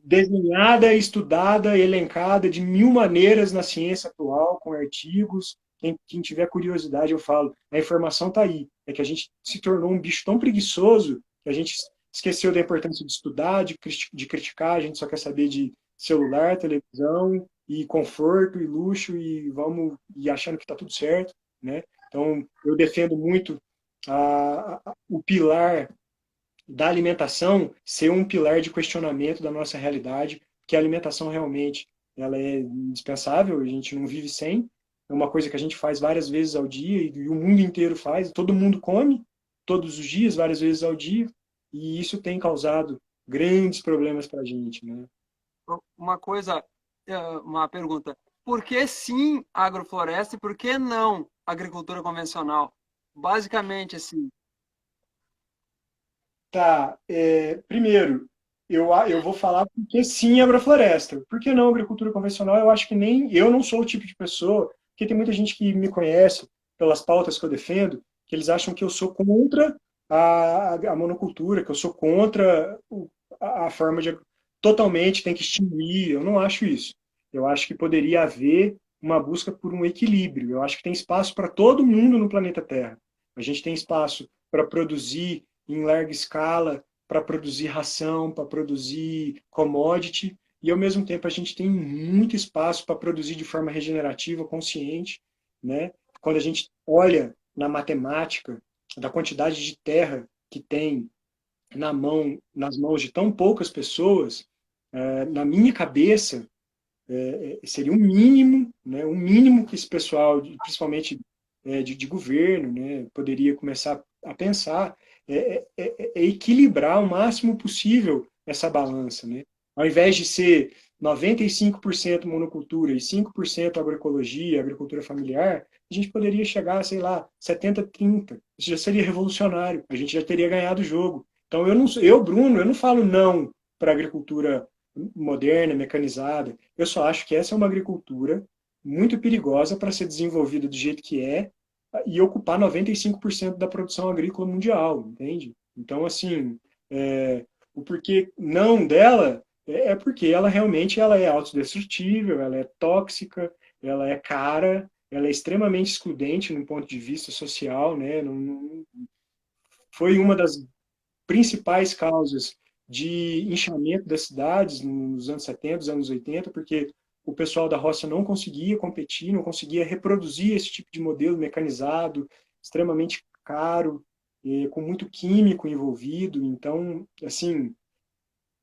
S3: desenhada, estudada, elencada de mil maneiras na ciência atual, com artigos. Quem tiver curiosidade, eu falo, a informação está aí. É que a gente se tornou um bicho tão preguiçoso que a gente esqueceu da importância de estudar, de criticar, a gente só quer saber de celular, televisão e conforto e luxo e vamos e achando que está tudo certo, né? Então, eu defendo muito o pilar da alimentação ser um pilar de questionamento da nossa realidade, que a alimentação realmente ela é indispensável, a gente não vive sem, é uma coisa que a gente faz várias vezes ao dia e o mundo inteiro faz, todo mundo come todos os dias, várias vezes ao dia, e isso tem causado grandes problemas para a gente, né?
S2: Uma coisa, uma pergunta. Por que sim agrofloresta e por que não agricultura convencional? Basicamente, assim.
S3: Tá, primeiro, eu vou falar porque sim agrofloresta. Por que não agricultura convencional? Eu acho que nem eu não sou o tipo de pessoa, porque tem muita gente que me conhece pelas pautas que eu defendo, que eles acham que eu sou contra a monocultura, que eu sou contra a forma de totalmente tem que extinguir. Eu não acho isso. Eu acho que poderia haver uma busca por um equilíbrio. Eu acho que tem espaço para todo mundo no planeta Terra. A gente tem espaço para produzir em larga escala, para produzir ração, para produzir commodity, e ao mesmo tempo a gente tem muito espaço para produzir de forma regenerativa, consciente, né? Quando a gente olha na matemática da quantidade de terra que tem nas mãos de tão poucas pessoas, na minha cabeça seria um mínimo, né? Um mínimo que esse pessoal, principalmente de governo, né, poderia começar a pensar é equilibrar o máximo possível essa balança, né? Ao invés de ser 95% monocultura e 5% agroecologia, agricultura familiar, a gente poderia chegar, sei lá, 70-30. Isso já seria revolucionário. A gente já teria ganhado o jogo. Então, Bruno, eu não falo não para a agricultura moderna, mecanizada. Eu só acho que essa é uma agricultura muito perigosa para ser desenvolvida do jeito que é e ocupar 95% da produção agrícola mundial, entende? Então, assim, o porquê não dela é porque ela realmente ela é autodestrutível, ela é tóxica, ela é cara, ela é extremamente excludente no ponto de vista social, né? Foi uma das principais causas de inchamento das cidades nos anos 70, nos anos 80, porque o pessoal da roça não conseguia competir, não conseguia reproduzir esse tipo de modelo mecanizado, extremamente caro, com muito químico envolvido. Então, assim,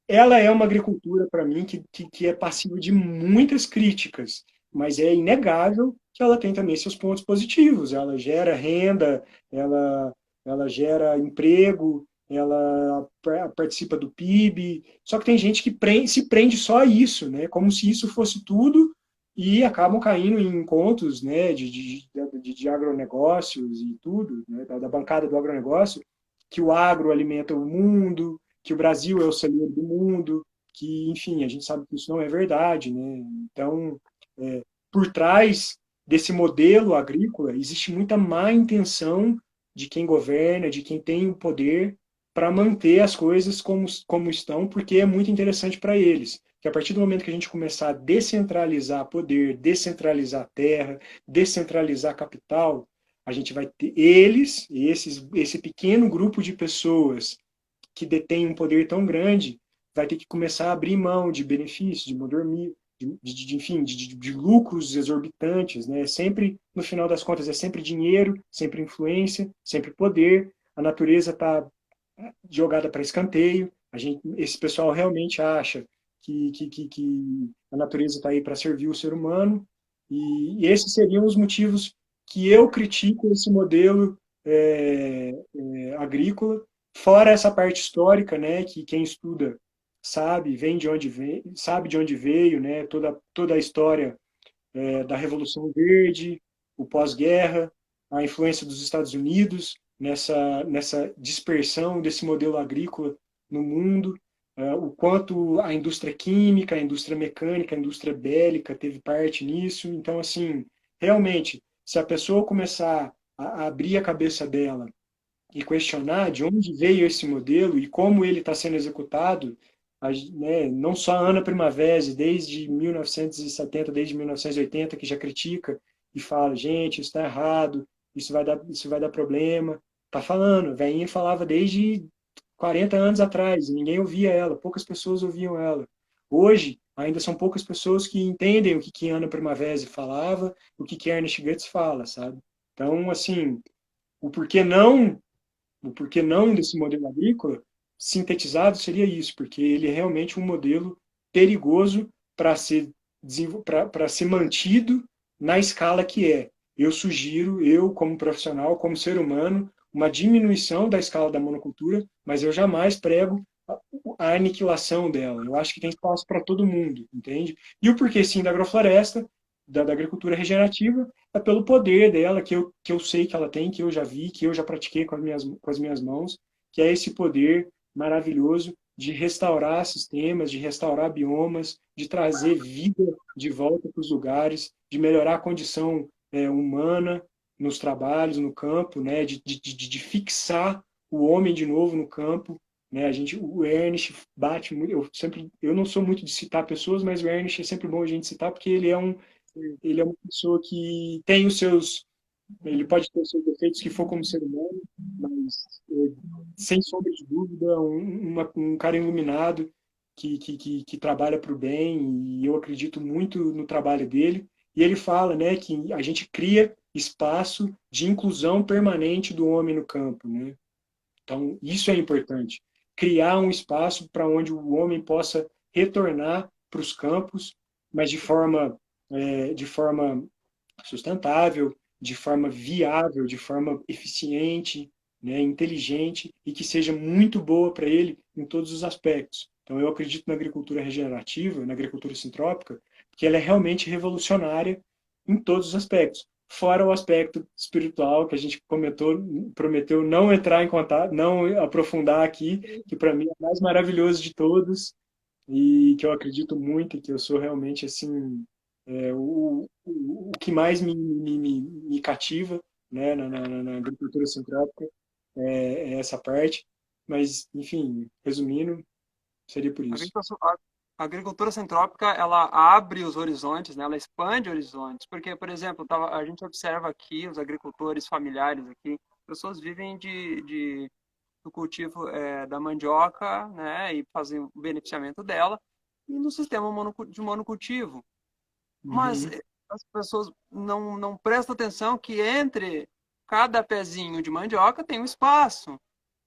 S3: ela é uma agricultura, para mim, que é passível de muitas críticas, mas é inegável que ela tem também seus pontos positivos. Ela gera renda, ela, ela gera emprego, ela participa do PIB. Só que tem gente que se prende só a isso, né? Como se isso fosse tudo, e acabam caindo em contos, né, de agronegócios e tudo, né, da bancada do agronegócio, que o agro alimenta o mundo, que o Brasil é o celeiro do mundo, que, enfim, a gente sabe que isso não é verdade, né? Então, por trás desse modelo agrícola, existe muita má intenção de quem governa, de quem tem o poder para manter as coisas como estão, porque é muito interessante para eles. Que a partir do momento que a gente começar a descentralizar poder, descentralizar terra, descentralizar capital, a gente vai ter esse pequeno grupo de pessoas que detém um poder tão grande, vai ter que começar a abrir mão de benefícios, de mordomia, enfim, de lucros exorbitantes, né? Sempre, no final das contas, é sempre dinheiro, sempre influência, sempre poder. A natureza está jogada para escanteio. Esse pessoal realmente acha que a natureza está aí para servir o ser humano. E esses seriam os motivos que eu critico esse modelo agrícola, fora essa parte histórica, né, que quem estuda sabe, sabe de onde veio, né, toda a história da Revolução Verde, o pós-guerra, a influência dos Estados Unidos nessa dispersão desse modelo agrícola no mundo, o quanto a indústria química, a indústria mecânica, a indústria bélica teve parte nisso. Então, assim, realmente, se a pessoa começar a abrir a cabeça dela e questionar de onde veio esse modelo e como ele está sendo executado, né, não só a Ana Primavera, desde 1970, desde 1980, que já critica e fala, gente, isso está errado, isso vai dar problema. Tá falando, a velhinha falava desde 40 anos atrás, ninguém ouvia ela, poucas pessoas ouviam ela. Hoje, ainda são poucas pessoas que entendem o que Ana Primavera falava, o que Ernest Goetz fala, sabe? Então, assim, o porquê não o porquê não desse modelo agrícola, sintetizado, seria isso, porque ele é realmente um modelo perigoso para ser mantido na escala que é. Eu sugiro, eu como profissional, como ser humano, uma diminuição da escala da monocultura, mas eu jamais prego a aniquilação dela. Eu acho que tem espaço para todo mundo, entende? E o porquê sim da agrofloresta, da agricultura regenerativa, é pelo poder dela, que eu sei que ela tem, que eu já vi, que eu já pratiquei com as minhas mãos, que é esse poder maravilhoso de restaurar sistemas, de restaurar biomas, de trazer vida de volta para os lugares, de melhorar a condição humana nos trabalhos, no campo, né? de fixar o homem de novo no campo. Né? O Ernest bate muito, eu não sou muito de citar pessoas, mas o Ernest é sempre bom a gente citar, porque ele é uma pessoa que tem os seus, ele pode ter os seus defeitos que for como ser humano, mas sem sombra de dúvida, um cara iluminado que trabalha para o bem, e eu acredito muito no trabalho dele. E ele fala, né, que a gente cria espaço de inclusão permanente do homem no campo, né? Então, isso é importante. Criar um espaço para onde o homem possa retornar para os campos, mas de forma sustentável, de forma viável, de forma eficiente, né, inteligente, e que seja muito boa para ele em todos os aspectos. Então, eu acredito na agricultura regenerativa, na agricultura sintrópica, que ela é realmente revolucionária em todos os aspectos. Fora o aspecto espiritual, que a gente prometeu não entrar em contato, não aprofundar aqui, que para mim é o mais maravilhoso de todos, e que eu acredito muito, e que eu sou realmente, assim, o que mais me cativa, né, na agricultura sintrópica, é essa parte. Mas, enfim, resumindo, seria por
S2: A
S3: isso.
S2: agricultura, a agricultura sintrópica, ela abre os horizontes, né? Ela expande horizontes, porque, por exemplo, a gente observa aqui os agricultores familiares aqui, pessoas vivem do cultivo da mandioca, né? E fazem o beneficiamento dela, e no sistema de monocultivo. Mas
S3: Uhum.
S2: as pessoas não prestam atenção que entre cada pezinho de mandioca tem um espaço,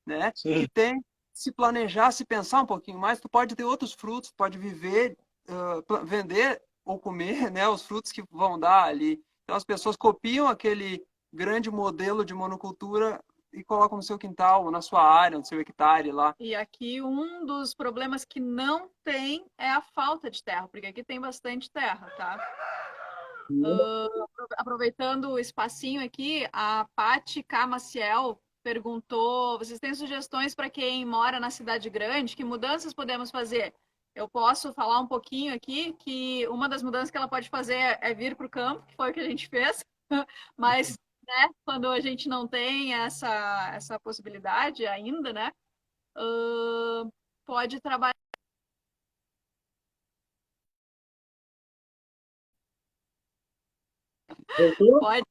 S2: né?
S3: Sim,
S2: Que tem, se planejar, se pensar um pouquinho mais, tu pode ter outros frutos, pode viver, vender ou comer, né, os frutos que vão dar ali. Então as pessoas copiam aquele grande modelo de monocultura e colocam no seu quintal, ou na sua área, no seu hectare lá.
S1: E aqui um dos problemas que não tem é a falta de terra, porque aqui tem bastante terra, tá? Aproveitando o espacinho aqui, a Pati K. Maciel perguntou: vocês têm sugestões para quem mora na cidade grande? Que mudanças podemos fazer? Eu posso falar um pouquinho aqui que uma das mudanças que ela pode fazer é vir para o campo, que foi o que a gente fez, mas né, quando a gente não tem essa possibilidade ainda, né, pode trabalhar.
S3: voltou?
S1: Pode,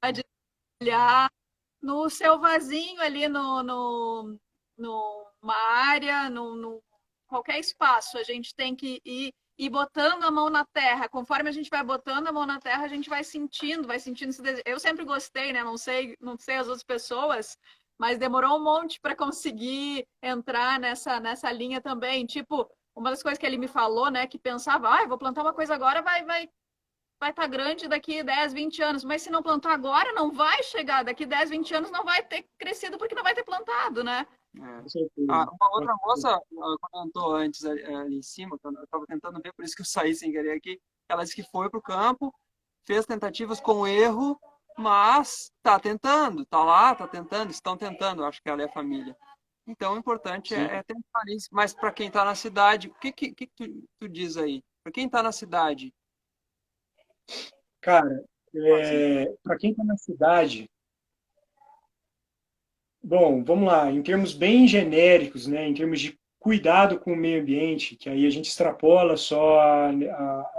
S1: pode olhar no seu vasinho ali numa área, no qualquer espaço. A gente tem que ir botando a mão na terra. Conforme a gente vai botando a mão na terra, a gente vai sentindo esse desejo. Eu sempre gostei, né? Não sei as outras pessoas, mas demorou um monte para conseguir entrar nessa linha também. Tipo, uma das coisas que ele me falou, né, que pensava, eu vou plantar uma coisa agora, vai estar grande daqui 10, 20 anos, mas se não plantar agora, não vai chegar. Daqui 10, 20 anos não vai ter crescido porque não vai ter plantado, né?
S2: É.
S3: Com certeza.
S2: Uma outra moça comentou antes ali em cima, que eu estava tentando ver, por isso que eu saí sem querer aqui. Ela disse que foi para o campo, fez tentativas com erro, mas está tentando, está lá, está tentando, estão tentando, acho que ela é a família. Então, o importante
S3: Sim.
S2: é tentar isso. Mas para quem está na cidade, o que tu diz aí? Para quem está na cidade,
S3: Cara,
S2: fazer?
S3: para quem está na cidade, bom, vamos lá, em termos bem genéricos, né, em termos de cuidado com o meio ambiente, que aí a gente extrapola só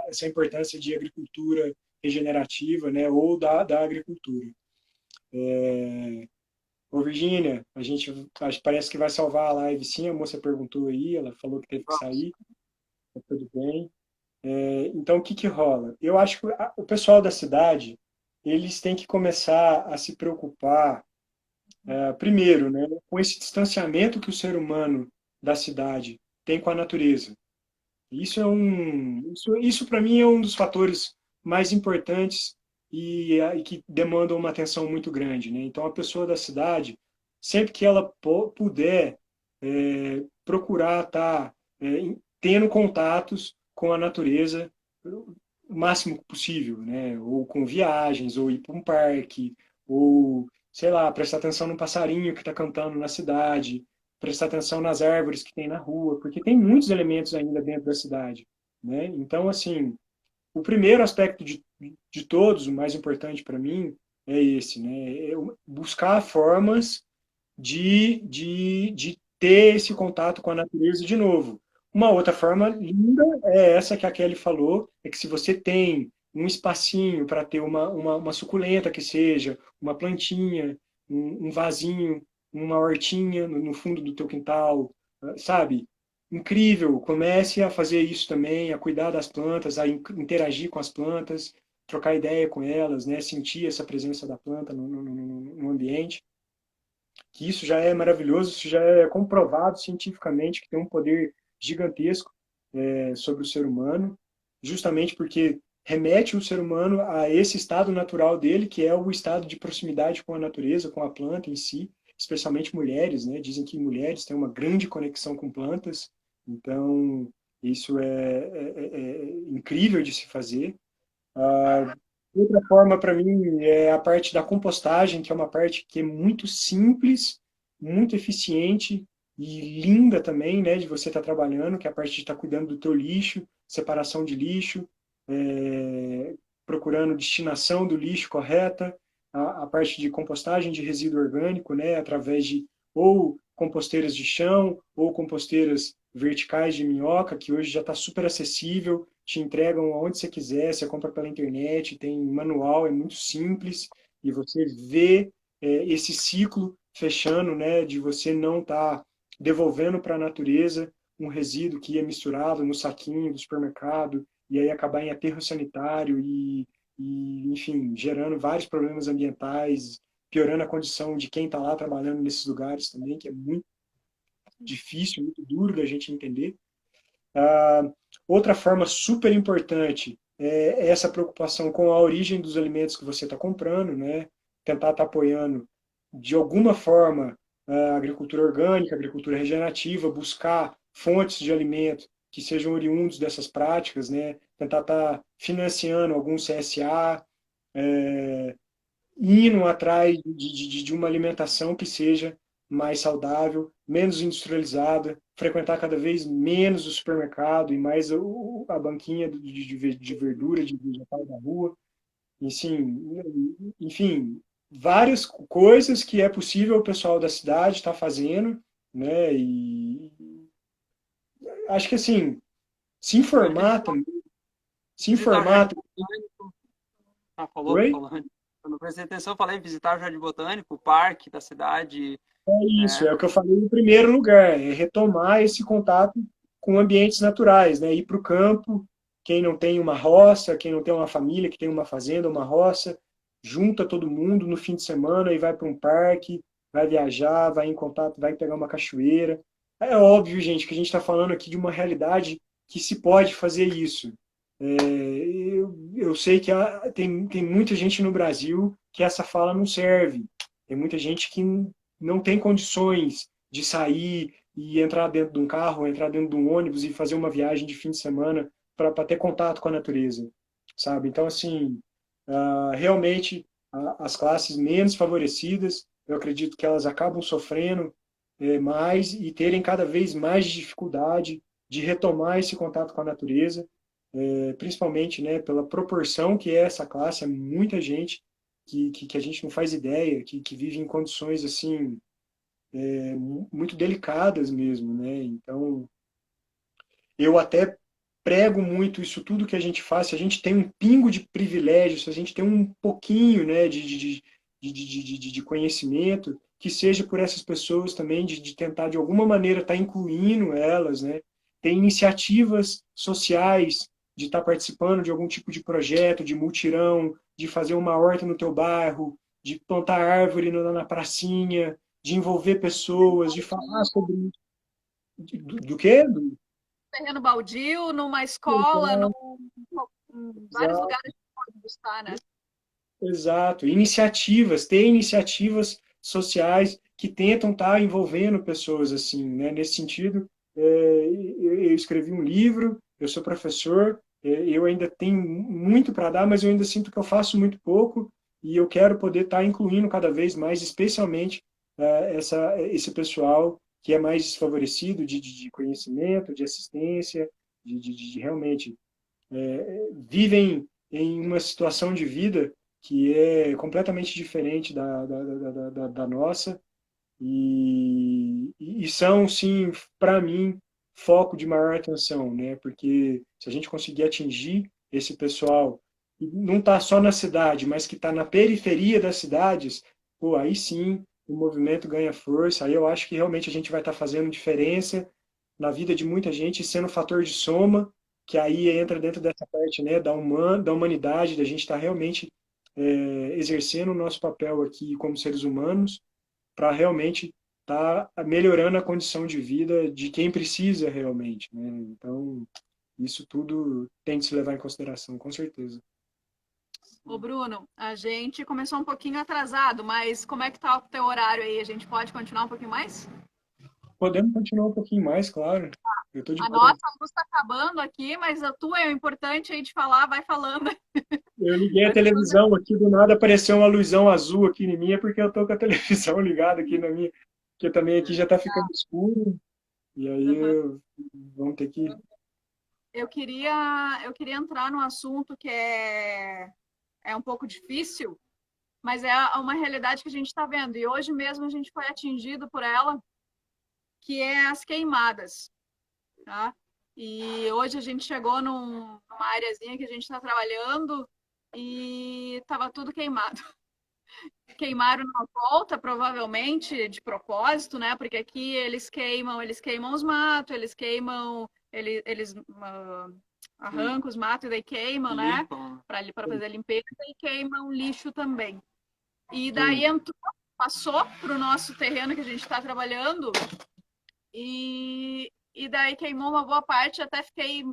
S3: essa importância de agricultura regenerativa, né, ou da agricultura. Ô, Virgínia, parece que vai salvar a live, sim, a moça perguntou aí, ela falou que teve que
S2: Vamos.
S3: sair, tá tudo bem. Então, o que que rola? Eu acho que o pessoal da cidade, eles têm que começar a se preocupar, primeiro, né, com esse distanciamento que o ser humano da cidade tem com a natureza. Isso para mim é um dos fatores mais importantes e que demandam uma atenção muito grande, né? Então, a pessoa da cidade, sempre que ela puder, procurar estar tendo contatos com a natureza o máximo possível, né? Ou com viagens, ou ir para um parque, ou, sei lá, prestar atenção no passarinho que está cantando na cidade, prestar atenção nas árvores que tem na rua, porque tem muitos elementos ainda dentro da cidade, né? Então, assim, o primeiro aspecto de todos, o mais importante para mim, é esse, né? É buscar formas de ter esse contato com a natureza de novo. Uma outra forma linda é essa que a Kelly falou, é que se você tem um espacinho para ter uma suculenta que seja, uma plantinha, um vasinho, uma hortinha no fundo do teu quintal, sabe? Incrível, comece a fazer isso também, a cuidar das plantas, a interagir com as plantas, trocar ideia com elas, né? Sentir essa presença da planta no ambiente, que isso já é maravilhoso, isso já é comprovado cientificamente que tem um poder gigantesco sobre o ser humano, justamente porque remete o ser humano a esse estado natural dele, que é o estado de proximidade com a natureza, com a planta em si, especialmente mulheres, né? Dizem que mulheres têm uma grande conexão com plantas, Então, isso é incrível de se fazer. Outra forma, para mim, é a parte da compostagem, que é uma parte que é muito simples, muito eficiente e linda também, né, de você estar trabalhando, que é a parte de estar cuidando do teu lixo, separação de lixo, procurando destinação do lixo correta, a parte de compostagem de resíduo orgânico, né, através de ou composteiras de chão ou composteiras verticais de minhoca, que hoje já está super acessível, te entregam aonde você quiser, você compra pela internet, tem manual, é muito simples, e você vê esse ciclo fechando, né, de você não estar devolvendo para a natureza um resíduo que ia misturado no saquinho do supermercado, e aí acabar em aterro sanitário enfim, gerando vários problemas ambientais, piorando a condição de quem está lá trabalhando nesses lugares também, que é muito difícil, muito duro da gente entender. Outra forma super importante é essa preocupação com a origem dos alimentos que você está comprando, né? Tentar estar apoiando de alguma forma a agricultura orgânica, a agricultura regenerativa, buscar fontes de alimento que sejam oriundos dessas práticas, né? Tentar estar financiando algum CSA, indo atrás de uma alimentação que seja mais saudável, menos industrializada, frequentar cada vez menos o supermercado e mais a banquinha de verdura, de vegetal da rua. Enfim, várias coisas que é possível o pessoal da cidade estar fazendo, né? E acho que assim, se
S2: Foi
S3: informar também, se
S2: visitar o Jardim
S3: informar.
S2: Botânico. Ah,
S3: Oi?
S2: falou antes. Eu não prestei atenção, falei visitar o Jardim Botânico, o parque da cidade,
S3: É isso,
S2: né?
S3: é o que eu falei em primeiro lugar, é retomar esse contato com ambientes naturais, né? Ir para o campo, quem não tem uma roça, quem não tem uma família que tem uma fazenda, uma roça, junta todo mundo no fim de semana e vai para um parque, vai viajar, vai em contato, vai pegar uma cachoeira. É óbvio, gente, que a gente está falando aqui de uma realidade que se pode fazer isso. Eu sei que tem muita gente no Brasil que essa fala não serve. Tem muita gente que não tem condições de sair e entrar dentro de um carro, entrar dentro de um ônibus e fazer uma viagem de fim de semana para ter contato com a natureza, sabe? Então, assim, realmente, as classes menos favorecidas, eu acredito que elas acabam sofrendo mais e terem cada vez mais dificuldade de retomar esse contato com a natureza, principalmente, né, pela proporção que é essa classe, é muita gente que a gente não faz ideia, que vive em condições assim muito delicadas mesmo, né? Então, eu até prego muito isso tudo que a gente faz, se a gente tem um pingo de privilégio, se a gente tem um pouquinho, né, de conhecimento, que seja por essas pessoas também, de tentar de alguma maneira estar incluindo elas, né? Tem iniciativas sociais de estar participando de algum tipo de projeto, de mutirão, de fazer uma horta no teu bairro, de plantar árvore na pracinha, de envolver pessoas, de falar sobre isso. Do quê?
S1: Terreno baldio, numa escola, em vários
S3: Exato.
S1: lugares que pode buscar, né?
S3: Exato. Iniciativas, ter iniciativas sociais que tentam estar envolvendo pessoas assim, né? Nesse sentido, eu escrevi um livro, eu sou professor, eu ainda tenho muito para dar, mas eu ainda sinto que eu faço muito pouco e eu quero poder estar incluindo cada vez mais, especialmente esse pessoal que é mais desfavorecido de conhecimento, de assistência, de realmente vivem em uma situação de vida que é completamente diferente da nossa e são, sim, para mim, foco de maior atenção, né? Porque se a gente conseguir atingir esse pessoal, que não está só na cidade, mas que está na periferia das cidades, pô, aí sim o movimento ganha força, aí eu acho que realmente a gente vai estar fazendo diferença na vida de muita gente, sendo um fator de soma, que aí entra dentro dessa parte, né, da humanidade, da gente estar realmente exercendo o nosso papel aqui como seres humanos, para realmente estar melhorando a condição de vida de quem precisa realmente, né? Então, isso tudo tem de se levar em consideração, com certeza.
S1: Ô, Bruno, a gente começou um pouquinho atrasado, mas como é que tá o teu horário aí? A gente pode continuar um pouquinho mais?
S3: Podemos continuar um pouquinho mais, claro. Eu estou de
S1: A
S3: boa.
S1: nossa luz está acabando aqui, mas a tua é o importante aí de falar, vai falando.
S3: Eu liguei a
S1: Vai falando.
S3: televisão aqui, do nada apareceu uma luzão azul aqui em mim, porque eu tô com a televisão ligada aqui na minha, porque também aqui já tá ficando escuro, e aí
S1: Uhum.
S3: vamos ter que...
S1: Eu queria entrar num assunto que é um pouco difícil, mas é uma realidade que a gente está vendo. E hoje mesmo a gente foi atingido por ela, que é as queimadas, tá? E hoje a gente chegou numa areazinha que a gente está trabalhando e estava tudo queimado. Queimaram na volta, provavelmente de propósito, né? Porque aqui eles queimam os matos, eles arrancam os matos e daí queimam, né?
S2: Limpam.
S1: Para fazer a limpeza e queimam lixo também. E daí
S3: Sim.
S1: passou para o nosso terreno que a gente está trabalhando e daí queimou uma boa parte, até fiquei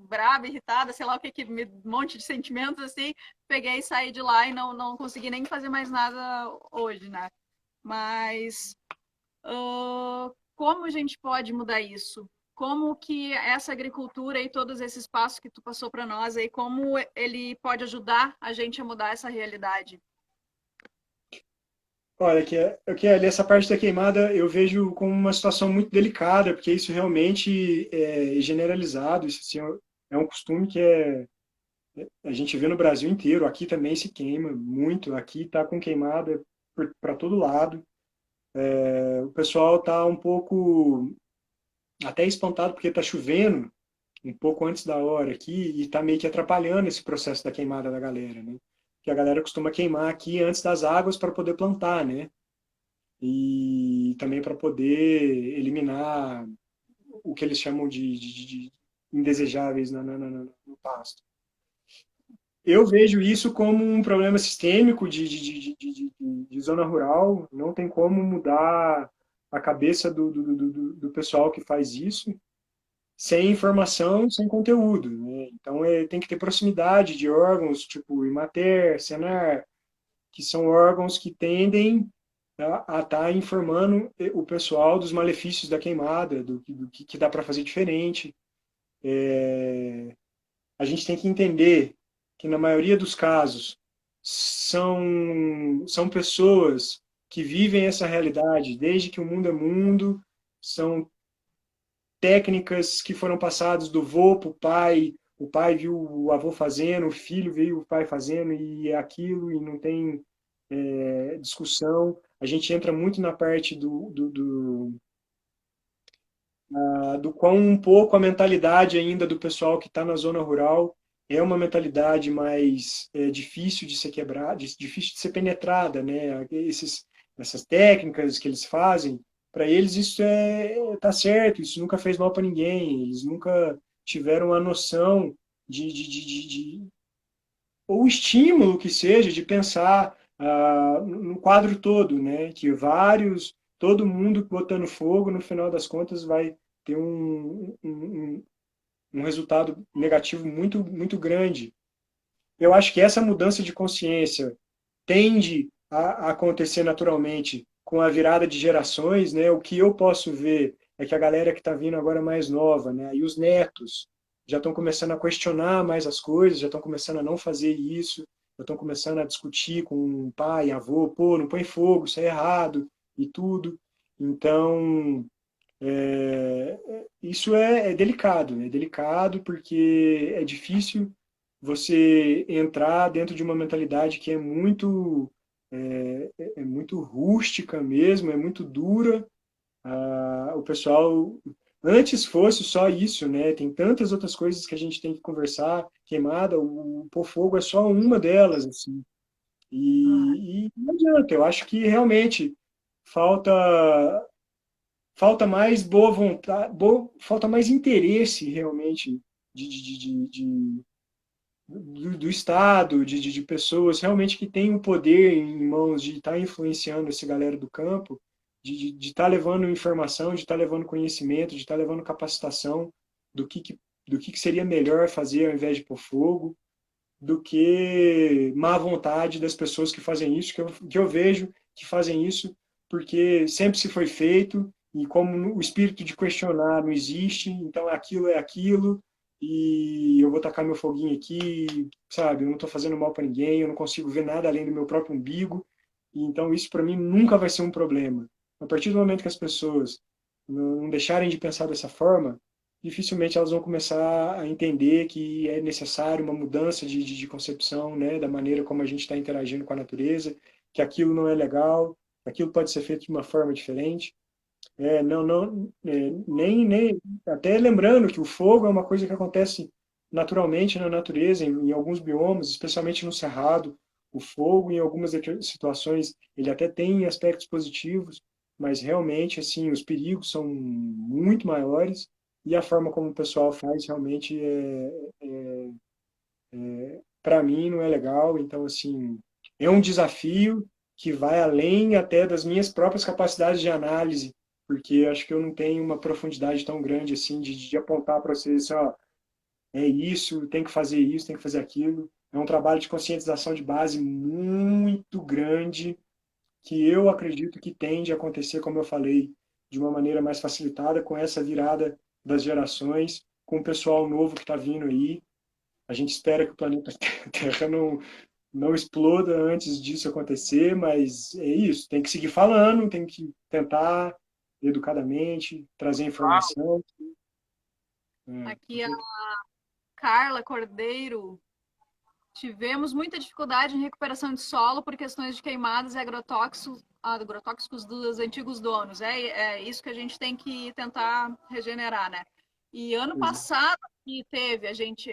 S1: brava, irritada, sei lá o que, um monte de sentimentos assim. Peguei e saí de lá e não consegui nem fazer mais nada hoje, né? Mas como a gente pode mudar isso? Como que essa agricultura e todos esses passos que tu passou para nós aí, como ele pode ajudar a gente a mudar essa realidade?
S3: Olha, que ali essa parte da queimada eu vejo como uma situação muito delicada, porque isso realmente é generalizado, isso assim, é um costume que a gente vê no Brasil inteiro, aqui também se queima muito, aqui está com queimada para todo lado. O pessoal está um pouco até espantado porque está chovendo um pouco antes da hora aqui e está meio que atrapalhando esse processo da queimada da galera, né? Porque a galera costuma queimar aqui antes das águas para poder plantar, né? E também para poder eliminar o que eles chamam de indesejáveis no pasto. Eu vejo isso como um problema sistêmico de zona rural, não tem como mudar a cabeça do pessoal que faz isso sem informação, sem conteúdo, né? Então tem que ter proximidade de órgãos tipo Imater, Senar, que são órgãos que tendem a estar informando o pessoal dos malefícios da queimada, do que dá para fazer diferente. A gente tem que entender que, na maioria dos casos, são pessoas que vivem essa realidade desde que o mundo é mundo, são técnicas que foram passadas do vô para o pai viu o avô fazendo, o filho viu o pai fazendo, e é aquilo, e não tem discussão. A gente entra muito na parte do quão um pouco a mentalidade ainda do pessoal que está na zona rural é uma mentalidade mais difícil de ser quebrada, difícil de ser penetrada, né? Essas técnicas que eles fazem, para eles isso tá certo, isso nunca fez mal para ninguém, eles nunca tiveram a noção de ou estímulo que seja de pensar no quadro todo, né? Que todo mundo botando fogo, no final das contas vai ter um resultado negativo muito, muito grande. Eu acho que essa mudança de consciência tende a acontecer naturalmente com a virada de gerações, né? O que eu posso ver é que a galera que está vindo agora mais nova, né? E os netos já estão começando a questionar mais as coisas, já estão começando a não fazer isso, já estão começando a discutir com o pai, avô, pô, não põe fogo, isso é errado e tudo. Então, isso é delicado porque é difícil você entrar dentro de uma mentalidade que é muito rústica mesmo, é muito dura. O pessoal, antes fosse só isso, né? Tem tantas outras coisas que a gente tem que conversar. Queimada, o pôr fogo é só uma delas, assim. E não adianta, eu acho que realmente falta falta mais boa vontade, falta mais interesse realmente do Estado, de pessoas realmente que têm o poder em mãos de estar influenciando esse galera do campo, de estar levando informação, de estar levando conhecimento, de estar levando capacitação do que seria melhor fazer ao invés de pôr fogo, do que má vontade das pessoas que fazem isso, que eu vejo que fazem isso porque sempre se foi feito, e como o espírito de questionar não existe, então é aquilo, e eu vou tacar meu foguinho aqui, sabe? Eu não estou fazendo mal para ninguém, eu não consigo ver nada além do meu próprio umbigo, e então isso para mim nunca vai ser um problema. A partir do momento que as pessoas não deixarem de pensar dessa forma, dificilmente elas vão começar a entender que é necessário uma mudança de concepção, né, da maneira como a gente está interagindo com a natureza, que aquilo não é legal, aquilo pode ser feito de uma forma diferente. Nem, até lembrando que o fogo é uma coisa que acontece naturalmente na natureza, em alguns biomas, especialmente no cerrado. O fogo, em algumas situações, ele até tem aspectos positivos, mas realmente, assim, os perigos são muito maiores e a forma como o pessoal faz realmente para mim não é legal. Então, assim, é um desafio que vai além até das minhas próprias capacidades de análise, porque acho que eu não tenho uma profundidade tão grande assim de apontar para vocês, assim, ó, é isso, tem que fazer isso, tem que fazer aquilo. É um trabalho de conscientização de base muito grande que eu acredito que tende a acontecer, como eu falei, de uma maneira mais facilitada com essa virada das gerações, com o pessoal novo que está vindo aí. A gente espera que o planeta Terra não exploda antes disso acontecer, mas é isso, tem que seguir falando, tem que tentar educadamente trazer informação.
S1: Aqui a Carla Cordeiro. Tivemos muita dificuldade em recuperação de solo por questões de queimadas e agrotóxicos dos antigos donos. É isso que a gente tem que tentar regenerar, né? E ano passado que teve,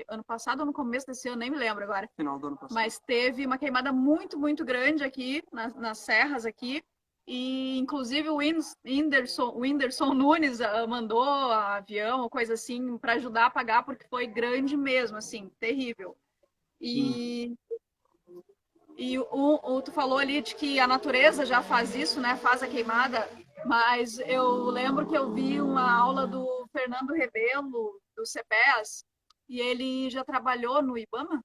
S1: ano passado ou no começo desse ano, nem me lembro agora.
S2: Final do ano passado.
S1: Mas teve uma queimada muito, muito grande aqui, nas serras aqui. E, inclusive, o Whindersson Nunes mandou avião ou coisa assim para ajudar a apagar, porque foi grande mesmo, assim, terrível. E tu falou ali de que a natureza já faz isso, né? Faz a queimada, mas eu lembro que eu vi uma aula do Fernando Rebelo, do CEPES, e ele já trabalhou no IBAMA,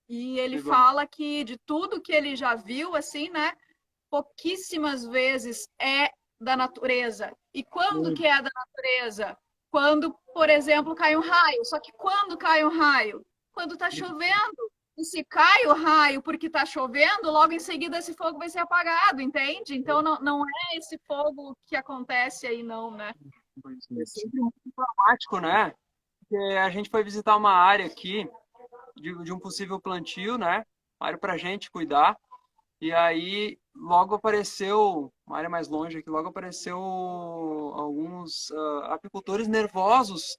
S1: e ele fala que de tudo que ele já viu, assim, né? Pouquíssimas vezes é da natureza. E quando que é da natureza? Quando, por exemplo, cai um raio. Só que quando cai um raio? Quando está chovendo. E se cai o raio porque está chovendo, logo em seguida esse fogo vai ser apagado, entende? Então não é esse fogo que acontece aí, não, né?
S2: É sempre muito traumático, né? Porque a gente foi visitar uma área aqui de um possível plantio, né? Uma área para a gente cuidar. E aí logo apareceu, uma área mais longe aqui, logo apareceu alguns apicultores nervosos.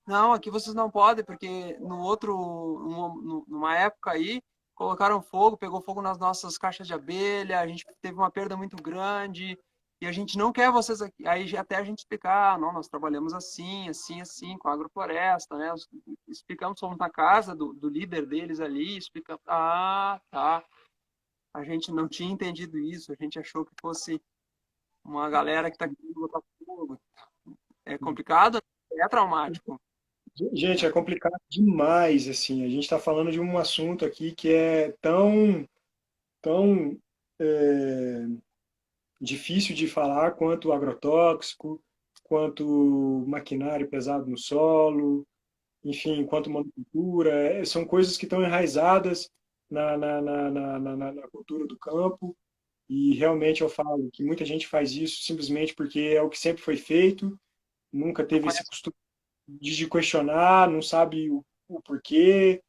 S2: Não, aqui vocês não podem, porque numa época aí, colocaram fogo, pegou fogo nas nossas caixas de abelha, a gente teve uma perda muito grande, e a gente não quer vocês aqui. Aí até a gente explicar, não, nós trabalhamos assim, assim, assim, com a agrofloresta, né? Explicamos, fomos na casa do líder deles ali, explicamos, tá. A gente não tinha entendido isso, a gente achou que fosse uma galera que está querendo botar fogo. É complicado, é traumático.
S3: Gente, é complicado demais, assim. A gente está falando de um assunto aqui que é tão difícil de falar quanto o agrotóxico, quanto maquinário pesado no solo, enfim, quanto monocultura. São coisas que estão enraizadas na cultura do campo. E realmente eu falo que muita gente faz isso simplesmente porque é o que sempre foi feito, nunca teve esse costume de questionar, não sabe o porquê.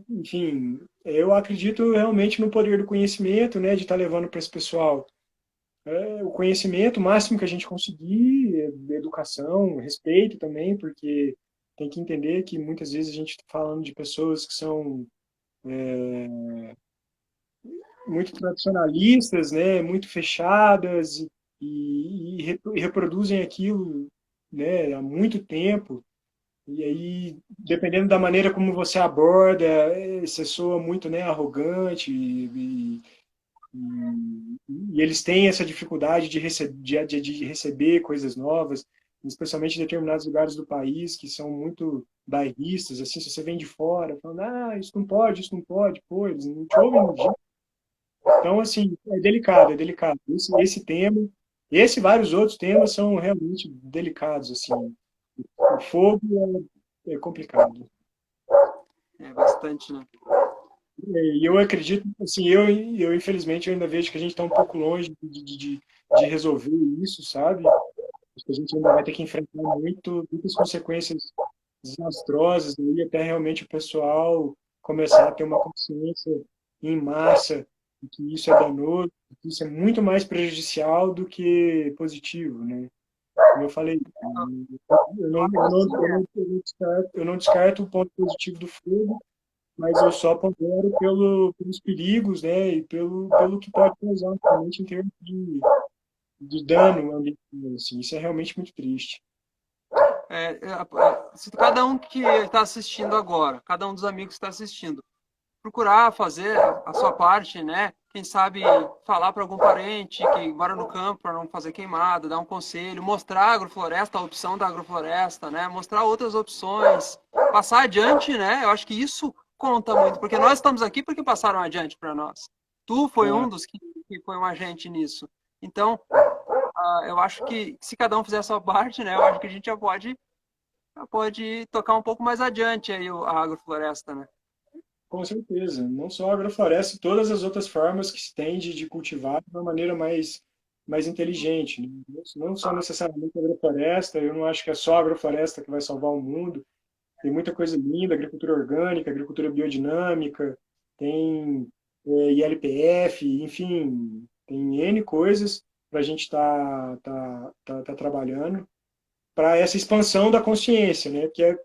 S3: Enfim, eu acredito realmente no poder do conhecimento, né, de estar levando para esse pessoal o conhecimento, o máximo que a gente conseguir, educação, respeito também, porque tem que entender que muitas vezes a gente está falando de pessoas que são muito tradicionalistas, né, muito fechadas e reproduzem aquilo, né, há muito tempo. E aí, dependendo da maneira como você aborda, você soa muito, né, arrogante e eles têm essa dificuldade de receber coisas novas, especialmente em determinados lugares do país que são muito bairristas, assim, se você vem de fora, falando, isso não pode, pô, eles não te ouvem no dia. Então, assim, é delicado, é delicado. Esse tema, esse e vários outros temas são realmente delicados, assim. O fogo é complicado.
S2: É bastante, né?
S3: E eu acredito, assim, eu infelizmente eu ainda vejo que a gente está um pouco longe de resolver isso, sabe? Acho que a gente ainda vai ter que enfrentar muitas consequências desastrosas e até realmente o pessoal começar a ter uma consciência em massa de que isso é danoso, de que isso é muito mais prejudicial do que positivo, né? Como eu falei,
S2: Eu acho assim,
S3: eu não descarto o ponto positivo do fogo, mas eu só pondero pelos perigos, né, e pelo que pode causar realmente em termos de dano ambiental, assim. Isso é realmente muito triste.
S2: se cada um que está assistindo agora, cada um dos amigos que está assistindo, procurar fazer a sua parte, né? Quem sabe falar para algum parente que mora no campo para não fazer queimada, dar um conselho, mostrar a agrofloresta, a opção da agrofloresta, né? Mostrar outras opções, passar adiante, né? Eu acho que isso conta muito, porque nós estamos aqui porque passaram adiante para nós. Tu foi um
S3: Claro,
S2: dos que foi um agente nisso. Então, eu acho que se cada um fizer a sua parte, né? Eu acho que a gente já pode tocar um pouco mais adiante aí a agrofloresta, né?
S3: com certeza. Não só a agrofloresta, todas as outras formas que se tem de cultivar de uma maneira mais inteligente, né? Não só necessariamente a agrofloresta, eu não acho que é só a agrofloresta que vai salvar o mundo. Tem muita coisa linda, agricultura orgânica, agricultura biodinâmica, tem ILPF, enfim, tem N coisas para a gente tá trabalhando para essa expansão da consciência, né? Que é,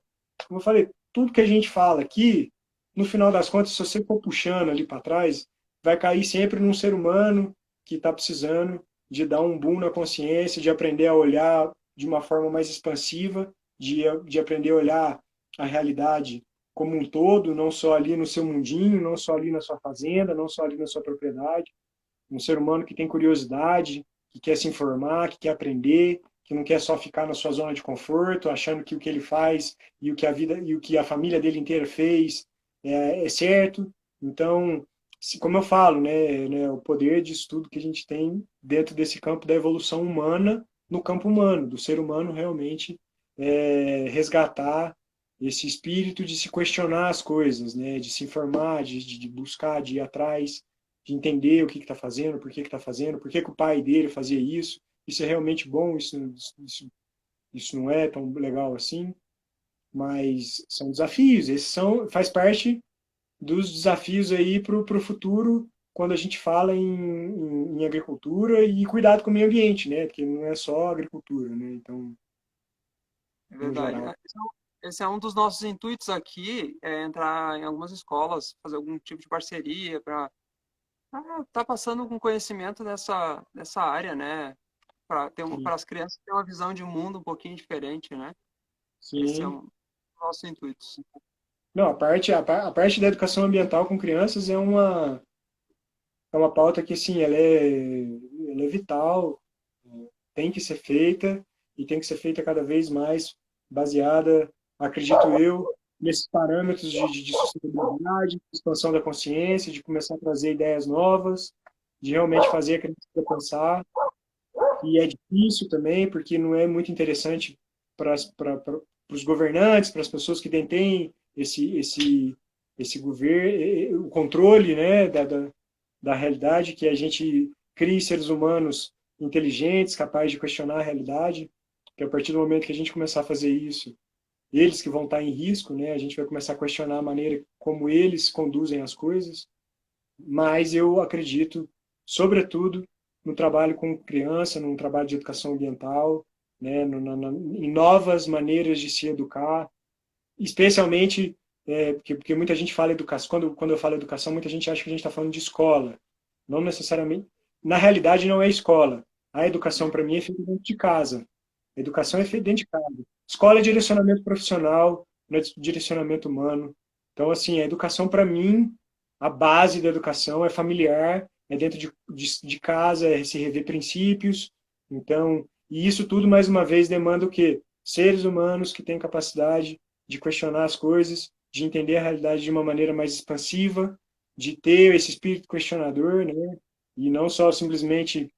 S3: como eu falei, tudo que a gente fala aqui, no final das contas, se você for puxando ali para trás, vai cair sempre num ser humano que está precisando de dar um boom na consciência, de aprender a olhar de uma forma mais expansiva, de aprender a olhar a realidade como um todo, não só ali no seu mundinho, não só ali na sua fazenda, não só ali na sua propriedade. Um ser humano que tem curiosidade, que quer se informar, que quer aprender, que não quer só ficar na sua zona de conforto, achando que o que ele faz e o que a vida e o que a família dele inteira fez é certo. Então, como eu falo, né, o poder de estudo que a gente tem dentro desse campo da evolução humana, no campo humano, do ser humano realmente resgatar esse espírito de se questionar as coisas, né, de se informar, de buscar, de ir atrás, de entender o que está fazendo, por que está fazendo, por que o pai dele fazia isso. Isso é realmente bom, isso não é tão legal assim, mas são desafios. Faz parte dos desafios aí para o futuro, quando a gente fala em agricultura e cuidado com o meio ambiente, né? Porque não é só agricultura, né? Então,
S2: É
S3: no
S2: verdade.
S3: geral.
S2: Esse é um dos nossos intuitos aqui, é entrar em algumas escolas, fazer algum tipo de parceria para estar passando com conhecimento nessa área, né?
S3: Sim,
S2: Para as crianças terem uma visão de mundo um pouquinho diferente, né? Esse é
S3: sim.
S2: um dos nossos intuitos.
S3: Não, a parte da educação ambiental com crianças é uma pauta que, assim, ela é vital, tem que ser feita e tem que ser feita cada vez mais baseada, acredito eu, nesses parâmetros de sustentabilidade, de expansão da consciência, de começar a trazer ideias novas, de realmente fazer a criança pensar. E é difícil também, porque não é muito interessante para os governantes, para as pessoas que detêm esse governo, o controle, né, da realidade, que a gente crie seres humanos inteligentes, capazes de questionar a realidade, que a partir do momento que a gente começar a fazer isso, eles que vão estar em risco, né, a gente vai começar a questionar a maneira como eles conduzem as coisas, mas eu acredito, sobretudo, no trabalho com criança, no trabalho de educação ambiental, né, em novas maneiras de se educar, especialmente porque muita gente fala educação, quando eu falo educação, muita gente acha que a gente está falando de escola. Não necessariamente. Na realidade, não é escola. A educação, para mim, é feita dentro de casa. A educação é feita dentro de casa. Escola é direcionamento profissional, não é direcionamento humano. Então, assim, a educação, para mim, a base da educação é familiar, é dentro de casa, é se rever princípios. Então, e isso tudo, mais uma vez, demanda o quê? Seres humanos que têm capacidade de questionar as coisas, de entender a realidade de uma maneira mais expansiva, de ter esse espírito questionador, né? E não só simplesmente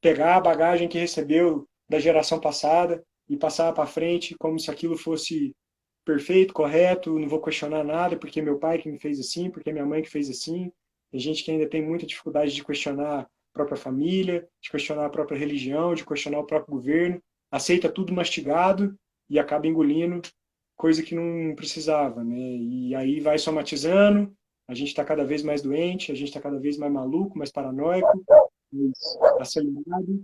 S3: pegar a bagagem que recebeu da geração passada e passar para frente como se aquilo fosse perfeito, correto, não vou questionar nada porque meu pai que me fez assim, porque minha mãe que fez assim. Tem gente que ainda tem muita dificuldade de questionar a própria família, de questionar a própria religião, de questionar o próprio governo, aceita tudo mastigado e acaba engolindo coisa que não precisava, né? E aí vai somatizando, a gente está cada vez mais doente, a gente está cada vez mais maluco, mais paranoico, mais acelerado.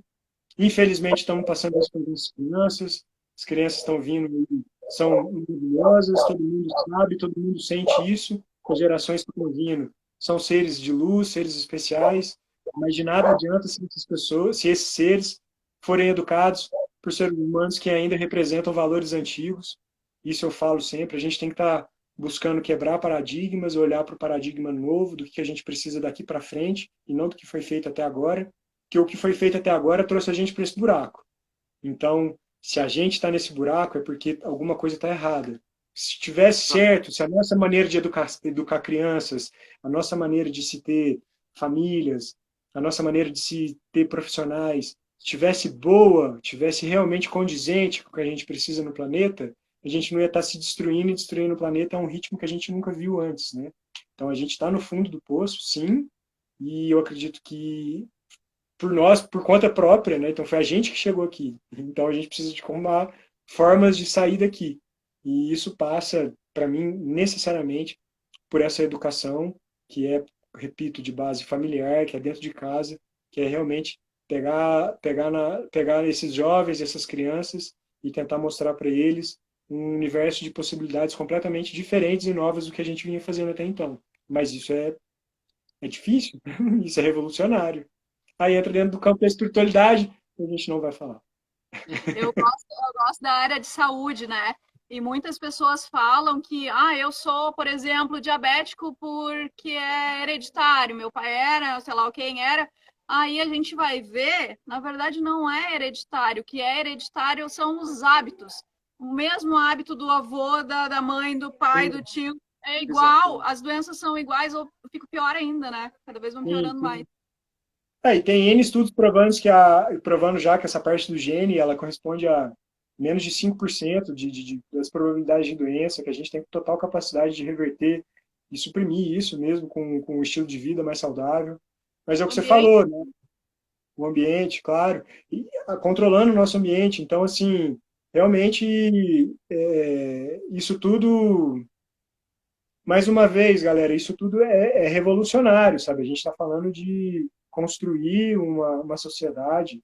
S3: Infelizmente, estamos passando isso com as crianças estão vindo, são maravilhosas, todo mundo sabe, todo mundo sente isso, as gerações que estão vindo são seres de luz, seres especiais, mas de nada adianta se essas pessoas, se esses seres forem educados por seres humanos que ainda representam valores antigos. Isso eu falo sempre, a gente tem que estar buscando quebrar paradigmas, olhar para o paradigma novo, do que a gente precisa daqui para frente, e não do que foi feito até agora, que o que foi feito até agora trouxe a gente para esse buraco. Então, se a gente está nesse buraco, é porque alguma coisa está errada. Se tivesse certo, se a nossa maneira de educar crianças, a nossa maneira de se ter famílias, a nossa maneira de se ter profissionais, tivesse boa, tivesse realmente condizente com o que a gente precisa no planeta, a gente não ia estar se destruindo e destruindo o planeta a um ritmo que a gente nunca viu antes, né? Então, a gente está no fundo do poço, sim, e eu acredito que por nós, por conta própria, né? Então foi a gente que chegou aqui. Então a gente precisa de arrumar formas de sair daqui. E isso passa, para mim, necessariamente por essa educação que é, repito, de base familiar, que é dentro de casa, que é realmente pegar esses jovens, essas crianças e tentar mostrar para eles um universo de possibilidades completamente diferentes e novas do que a gente vinha fazendo até então. Mas isso é difícil, isso é revolucionário. Aí entra dentro do campo da espiritualidade, que a gente não vai falar.
S1: Eu gosto da área de saúde, né? E muitas pessoas falam que, eu sou, por exemplo, diabético porque é hereditário, meu pai era, sei lá quem era. Aí a gente vai ver, na verdade não é hereditário, o que é hereditário são os hábitos. O mesmo hábito do avô, da mãe, do pai, do
S3: Sim,
S1: tio, é igual,
S3: exatamente.
S1: as doenças são iguais ou fico pior ainda, né? Cada vez vão
S3: Sim,
S1: piorando mais.
S3: sim. E tem N estudos provando já que essa parte do gene ela corresponde a menos de 5% das probabilidades de doença, que a gente tem total capacidade de reverter e suprimir isso mesmo com um estilo de vida mais saudável. Mas é o
S1: O
S3: que você
S1: ambiente.
S3: falou, né? O ambiente, claro, e controlando o nosso ambiente. Então, assim, realmente, isso tudo, mais uma vez, galera, isso tudo é revolucionário, sabe? A gente está falando de construir uma sociedade,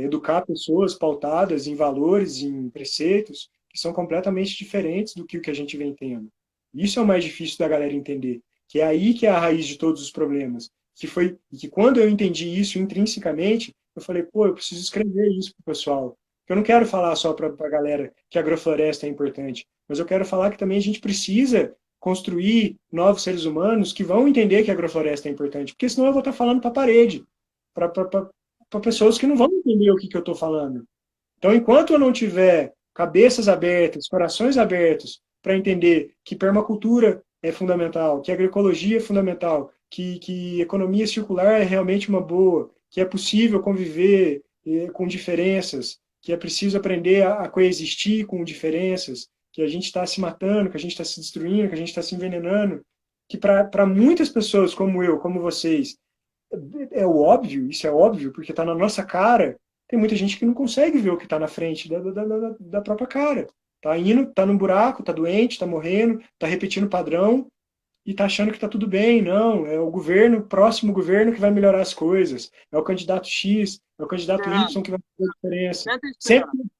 S3: educar pessoas pautadas em valores, em preceitos que são completamente diferentes do que o que a gente vem tendo. Isso é o mais difícil da galera entender, que é aí que é a raiz de todos os problemas. Que quando eu entendi isso intrinsecamente, eu falei, pô, eu preciso escrever isso para o pessoal. Eu não quero falar só para a galera que a agrofloresta é importante, mas eu quero falar que também a gente precisa construir novos seres humanos que vão entender que a agrofloresta é importante, porque senão eu vou estar falando para a parede, para pessoas que não vão entender o que eu estou falando. Então, enquanto eu não tiver cabeças abertas, corações abertos para entender que permacultura é fundamental, que agroecologia é fundamental, que economia circular é realmente uma boa, que é possível conviver com diferenças, que é preciso aprender a coexistir com diferenças, que a gente está se matando, que a gente está se destruindo, que a gente está se envenenando, que para muitas pessoas como eu, como vocês, é o óbvio, isso é óbvio, porque está na nossa cara. Tem muita gente que não consegue ver o que está na frente da própria cara. Tá indo, tá num buraco, tá doente, tá morrendo, tá repetindo o padrão e tá achando que tá tudo bem. Não, é o governo, o próximo governo que vai melhorar as coisas. É o candidato X, é o candidato Y
S2: Esperando,
S3: que vai fazer a diferença.
S2: senta
S3: Sempre,
S2: esperando.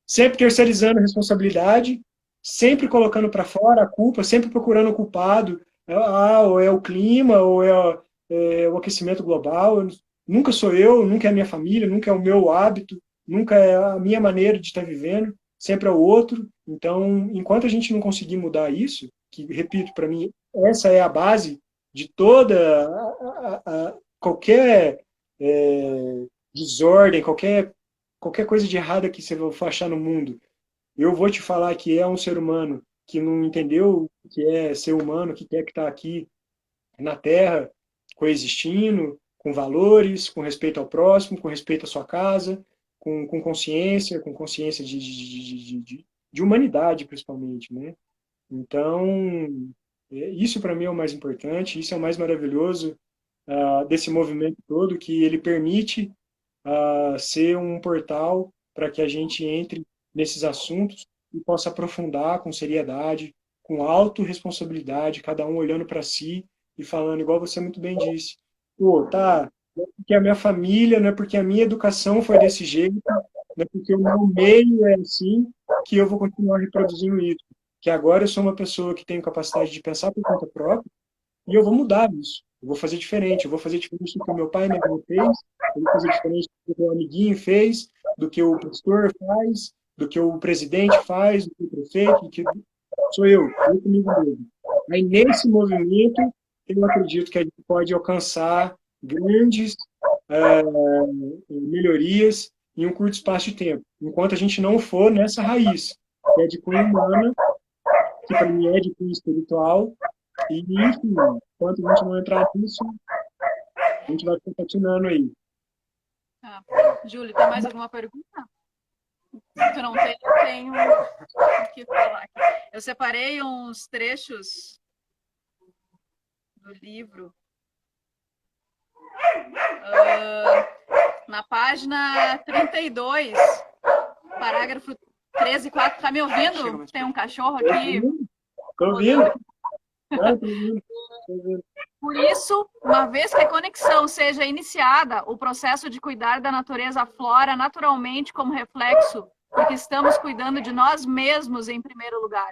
S3: sempre terceirizando a responsabilidade, sempre colocando para fora a culpa, sempre procurando o culpado. Ou é o clima, ou é o aquecimento global. Nunca sou eu, nunca é a minha família, nunca é o meu hábito, nunca é a minha maneira de estar vivendo, sempre é o outro. Então, enquanto a gente não conseguir mudar isso, que, repito, para mim, essa é a base de toda qualquer desordem, qualquer coisa de errada que você for achar no mundo. Eu vou te falar que é um ser humano que não entendeu o que é ser humano, que quer que está aqui na Terra, coexistindo, com valores, com respeito ao próximo, com respeito à sua casa, com consciência de humanidade, principalmente, né? Então, isso para mim é o mais importante, isso é o mais maravilhoso desse movimento todo, que ele permite ser um portal para que a gente entre nesses assuntos e possa aprofundar com seriedade, com autorresponsabilidade, cada um olhando para si e falando, igual você muito bem disse, pô, tá, não é porque a minha família, não é porque a minha educação foi desse jeito, não é porque o meu meio é assim, que eu vou continuar reproduzindo isso. Que agora eu sou uma pessoa que tem capacidade de pensar por conta própria, e eu vou mudar isso. Eu vou fazer diferente. Eu vou fazer diferente do que o meu pai e minha mãe fez. Eu vou fazer diferente do que o amiguinho fez, do que o pastor faz, do que o presidente faz, do que o prefeito, do que sou eu comigo mesmo. Aí, nesse movimento, eu acredito que a gente pode alcançar grandes melhorias em um curto espaço de tempo. Enquanto a gente não for nessa raiz, que é de cunho humana, que para mim é de cunho espiritual, e, enfim, enquanto a gente não entrar nisso, a gente vai ficar patinando aí.
S1: Júlio, tem mais alguma pergunta? Se tu não tem, eu tenho o que falar aqui. Eu separei uns trechos do livro. Na página 32, parágrafo 13 e 4. Tá me ouvindo? Tem um cachorro aqui.
S3: Estou ouvindo.
S1: Por isso, uma vez que a conexão seja iniciada, o processo de cuidar da natureza aflora naturalmente como reflexo, porque estamos cuidando de nós mesmos em primeiro lugar.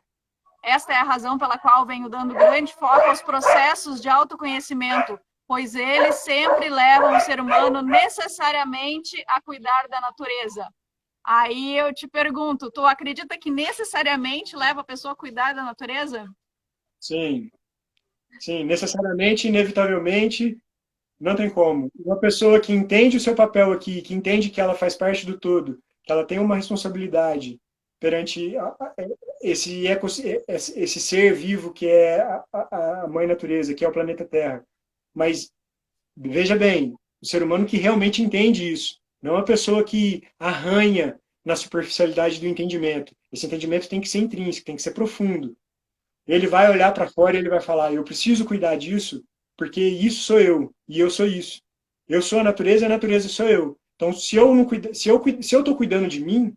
S1: Esta é a razão pela qual venho dando grande foco aos processos de autoconhecimento, pois eles sempre levam o ser humano necessariamente a cuidar da natureza. Aí eu te pergunto, tu acredita que necessariamente leva a pessoa a cuidar da natureza?
S3: Sim. Sim, necessariamente, inevitavelmente, não tem como. Uma pessoa que entende o seu papel aqui, que entende que ela faz parte do todo, que ela tem uma responsabilidade perante esse ser vivo que é a mãe natureza, que é o planeta Terra. Mas, veja bem, o ser humano que realmente entende isso, não uma pessoa que arranha na superficialidade do entendimento. Esse entendimento tem que ser intrínseco, tem que ser profundo. Ele vai olhar para fora e ele vai falar, eu preciso cuidar disso, porque isso sou eu, e eu sou isso. Eu sou a natureza sou eu. Então, se eu não cuida, se eu estou cuidando de mim,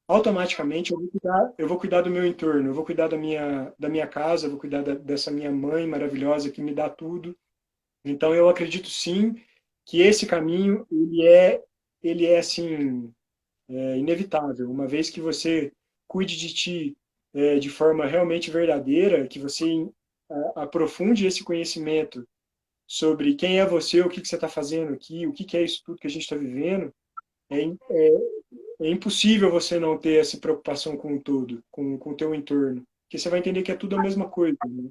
S3: automaticamente eu vou cuidar do meu entorno, eu vou cuidar da minha casa, eu vou cuidar dessa minha mãe maravilhosa que me dá tudo. Então, eu acredito sim que esse caminho ele é assim inevitável. Uma vez que você cuide de ti de forma realmente verdadeira, que você aprofunde esse conhecimento sobre quem é você, o que você está fazendo aqui, o que é isso tudo que a gente está vivendo, é, é, é impossível você não ter essa preocupação com o todo, com o teu entorno, porque você vai entender que é tudo a mesma coisa. Né?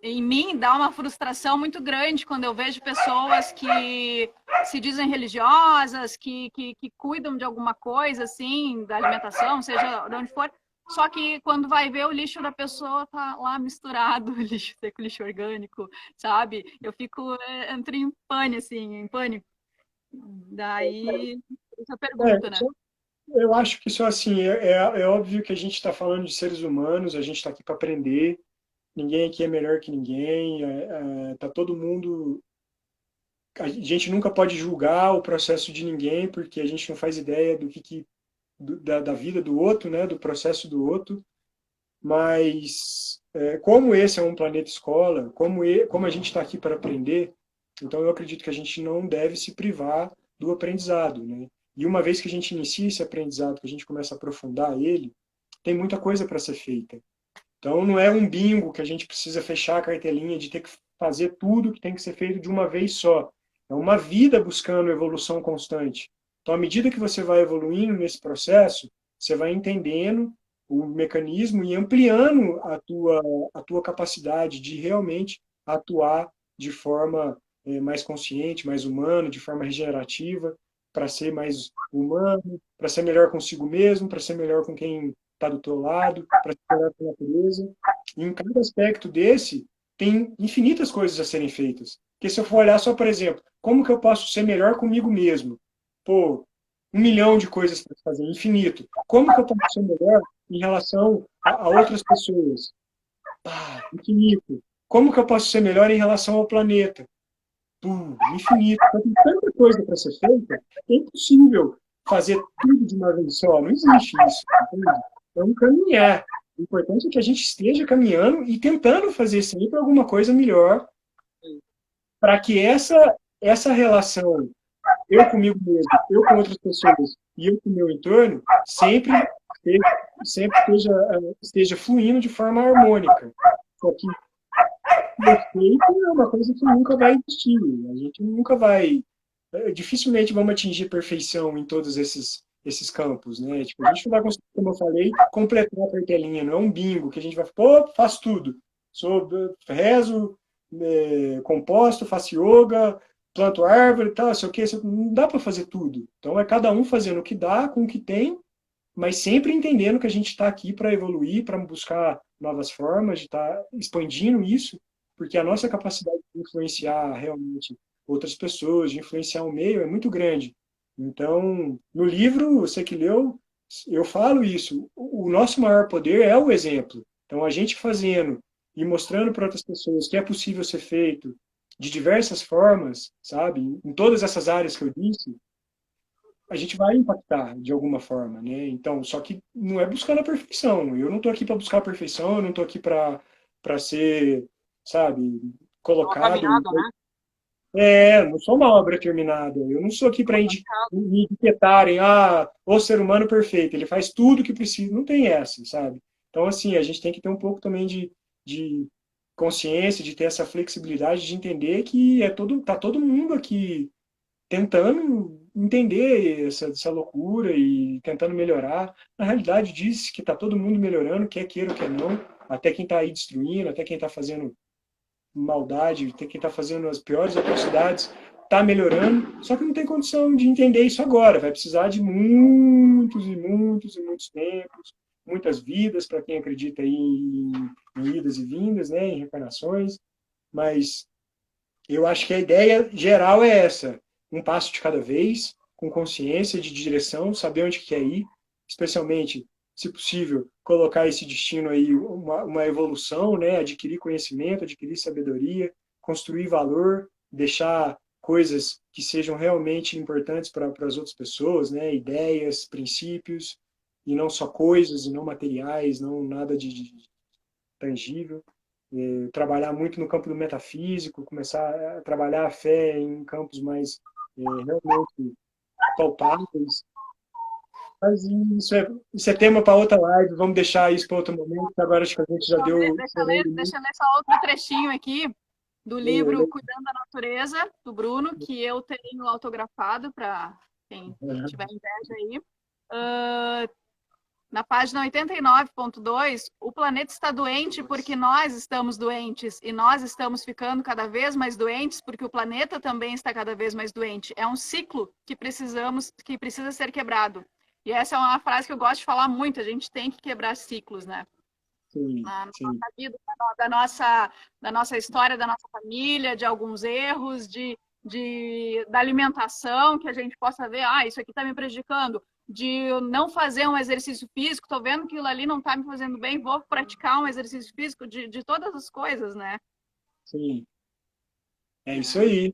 S1: Em mim dá uma frustração muito grande quando eu vejo pessoas que se dizem religiosas, que cuidam de alguma coisa, assim, da alimentação, seja de onde for, só que quando vai ver o lixo da pessoa tá lá misturado, lixo seco, lixo orgânico, sabe? Eu entro em pânico, assim, em pânico. Daí, essa pergunta, né?
S3: Eu acho que isso assim, é óbvio que a gente está falando de seres humanos, a gente está aqui para aprender, ninguém aqui é melhor que ninguém, tá todo mundo. A gente nunca pode julgar o processo de ninguém, porque a gente não faz ideia da vida do outro, né, do processo do outro. Mas, como esse é um planeta escola, como a gente está aqui para aprender, então eu acredito que a gente não deve se privar do aprendizado, né? E uma vez que a gente inicia esse aprendizado, que a gente começa a aprofundar ele, tem muita coisa para ser feita. Então, não é um bingo que a gente precisa fechar a cartelinha de ter que fazer tudo que tem que ser feito de uma vez só. É uma vida buscando evolução constante. Então, à medida que você vai evoluindo nesse processo, você vai entendendo o mecanismo e ampliando a tua capacidade de realmente atuar de forma mais consciente, mais humana, de forma regenerativa, para ser mais humano, para ser melhor consigo mesmo, para ser melhor com quem está do teu lado, para se cuidar da natureza. E em cada aspecto desse, tem infinitas coisas a serem feitas. Porque se eu for olhar só, por exemplo, como que eu posso ser melhor comigo mesmo? Pô, 1 milhão de coisas para fazer, infinito. Como que eu posso ser melhor em relação a outras pessoas? Infinito. Como que eu posso ser melhor em relação ao planeta? Infinito. Então, tem tanta coisa para ser feita, é impossível fazer tudo de uma vez só. Não existe isso. Entende? Então, caminhar. O importante é que a gente esteja caminhando e tentando fazer sempre alguma coisa melhor para que essa relação, eu comigo mesmo, eu com outras pessoas e eu com o meu entorno, esteja fluindo de forma harmônica. Só que perfeito é uma coisa que nunca vai existir. A gente nunca vai. Dificilmente vamos atingir perfeição em todos esses campos, né? Tipo, a gente não vai conseguir, como eu falei, completar a cartelinha, não é um bingo que a gente vai, pô, faço tudo. Rezo, composto, faço yoga, planto árvore, tal, sei o quê. Não dá para fazer tudo. Então é cada um fazendo o que dá, com o que tem, mas sempre entendendo que a gente está aqui para evoluir, para buscar novas formas de estar expandindo isso, porque a nossa capacidade de influenciar realmente outras pessoas, de influenciar o meio é muito grande. Então, no livro, você que leu, eu falo isso. O nosso maior poder é o exemplo. Então, a gente fazendo e mostrando para outras pessoas que é possível ser feito de diversas formas, sabe? Em todas essas áreas que eu disse, a gente vai impactar de alguma forma, né? Então, só que não é buscando a perfeição. Eu não estou aqui para buscar a perfeição, eu não estou aqui para ser, sabe,
S4: Uma
S3: colocado.
S4: caminhada, né?
S3: Não sou uma obra terminada. Eu não sou aqui para me etiquetarem, o ser humano perfeito, ele faz tudo o que precisa. Não tem essa, sabe? Então, assim, a gente tem que ter um pouco também de consciência, de ter essa flexibilidade, de entender que tá todo mundo aqui tentando entender essa loucura e tentando melhorar. Na realidade, diz que está todo mundo melhorando, quer queira ou quer não, até quem está aí destruindo, até quem está fazendo maldade, até quem está fazendo as piores atrocidades, está melhorando, só que não tem condição de entender isso agora. Vai precisar de muitos e muitos e muitos tempos, muitas vidas, para quem acredita aí em idas e vindas, né, em reencarnações, mas eu acho que a ideia geral é essa: um passo de cada vez, com consciência de direção, saber onde quer ir, especialmente, se possível, colocar esse destino aí, uma evolução, né? Adquirir conhecimento, adquirir sabedoria, construir valor, deixar coisas que sejam realmente importantes para as outras pessoas, né? Ideias, princípios, e não só coisas, e não materiais, não nada de tangível. Trabalhar muito no campo do metafísico, começar a trabalhar a fé em campos mais realmente palpáveis. Mas isso é tema para outra live, vamos deixar isso para outro momento, agora acho que a gente já deu...
S1: Deixa eu ler só outro trechinho aqui do livro Cuidando da Natureza, do Bruno, que eu tenho autografado para quem tiver inveja aí. Na página 89.2, o planeta está doente porque nós estamos doentes e nós estamos ficando cada vez mais doentes porque o planeta também está cada vez mais doente. É um ciclo que precisa ser quebrado. E essa é uma frase que eu gosto de falar muito, a gente tem que quebrar ciclos, né?
S3: Sim,
S1: na
S3: sim.
S1: nossa vida, da nossa história, da nossa família, de alguns erros, da alimentação, que a gente possa ver, isso aqui está me prejudicando, de não fazer um exercício físico, estou vendo que aquilo ali não está me fazendo bem, vou praticar um exercício físico, de todas as coisas, né?
S3: Sim. É isso aí.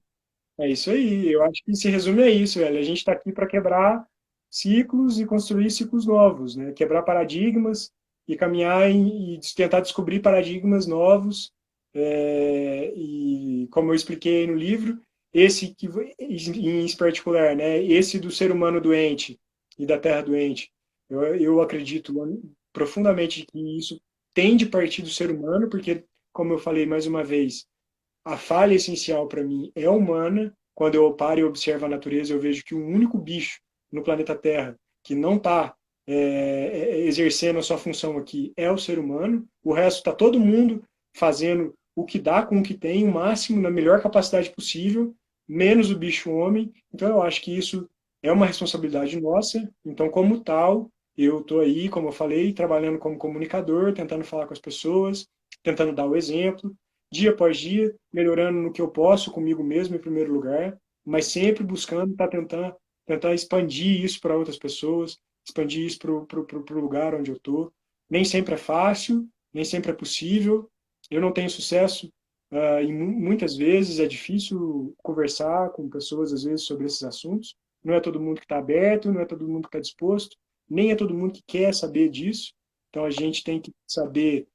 S3: É isso aí. Eu acho que se resume a isso, velho. A gente está aqui para quebrar ciclos e construir ciclos novos, né? Quebrar paradigmas e caminhar e tentar descobrir paradigmas novos. E como eu expliquei no livro, esse que em particular, né? Esse do ser humano doente e da Terra doente, eu acredito profundamente que isso tem de partir do ser humano, porque, como eu falei mais uma vez, a falha essencial para mim é humana. Quando eu paro e observo a natureza, eu vejo que o único bicho no planeta Terra que não está exercendo a sua função aqui é o ser humano. O resto está todo mundo fazendo o que dá com o que tem, o máximo, na melhor capacidade possível, menos o bicho homem. Então eu acho que isso é uma responsabilidade nossa. Então, como tal, eu estou aí, como eu falei, trabalhando como comunicador, tentando falar com as pessoas, tentando dar o exemplo, dia após dia, melhorando no que eu posso comigo mesmo em primeiro lugar, mas sempre buscando estar tentando tentar expandir isso para outras pessoas, expandir isso para o lugar onde eu estou. Nem sempre é fácil, nem sempre é possível. Eu não tenho sucesso e muitas vezes é difícil conversar com pessoas, às vezes, sobre esses assuntos. Não é todo mundo que está aberto, não é todo mundo que está disposto, nem é todo mundo que quer saber disso. Então a gente tem que saber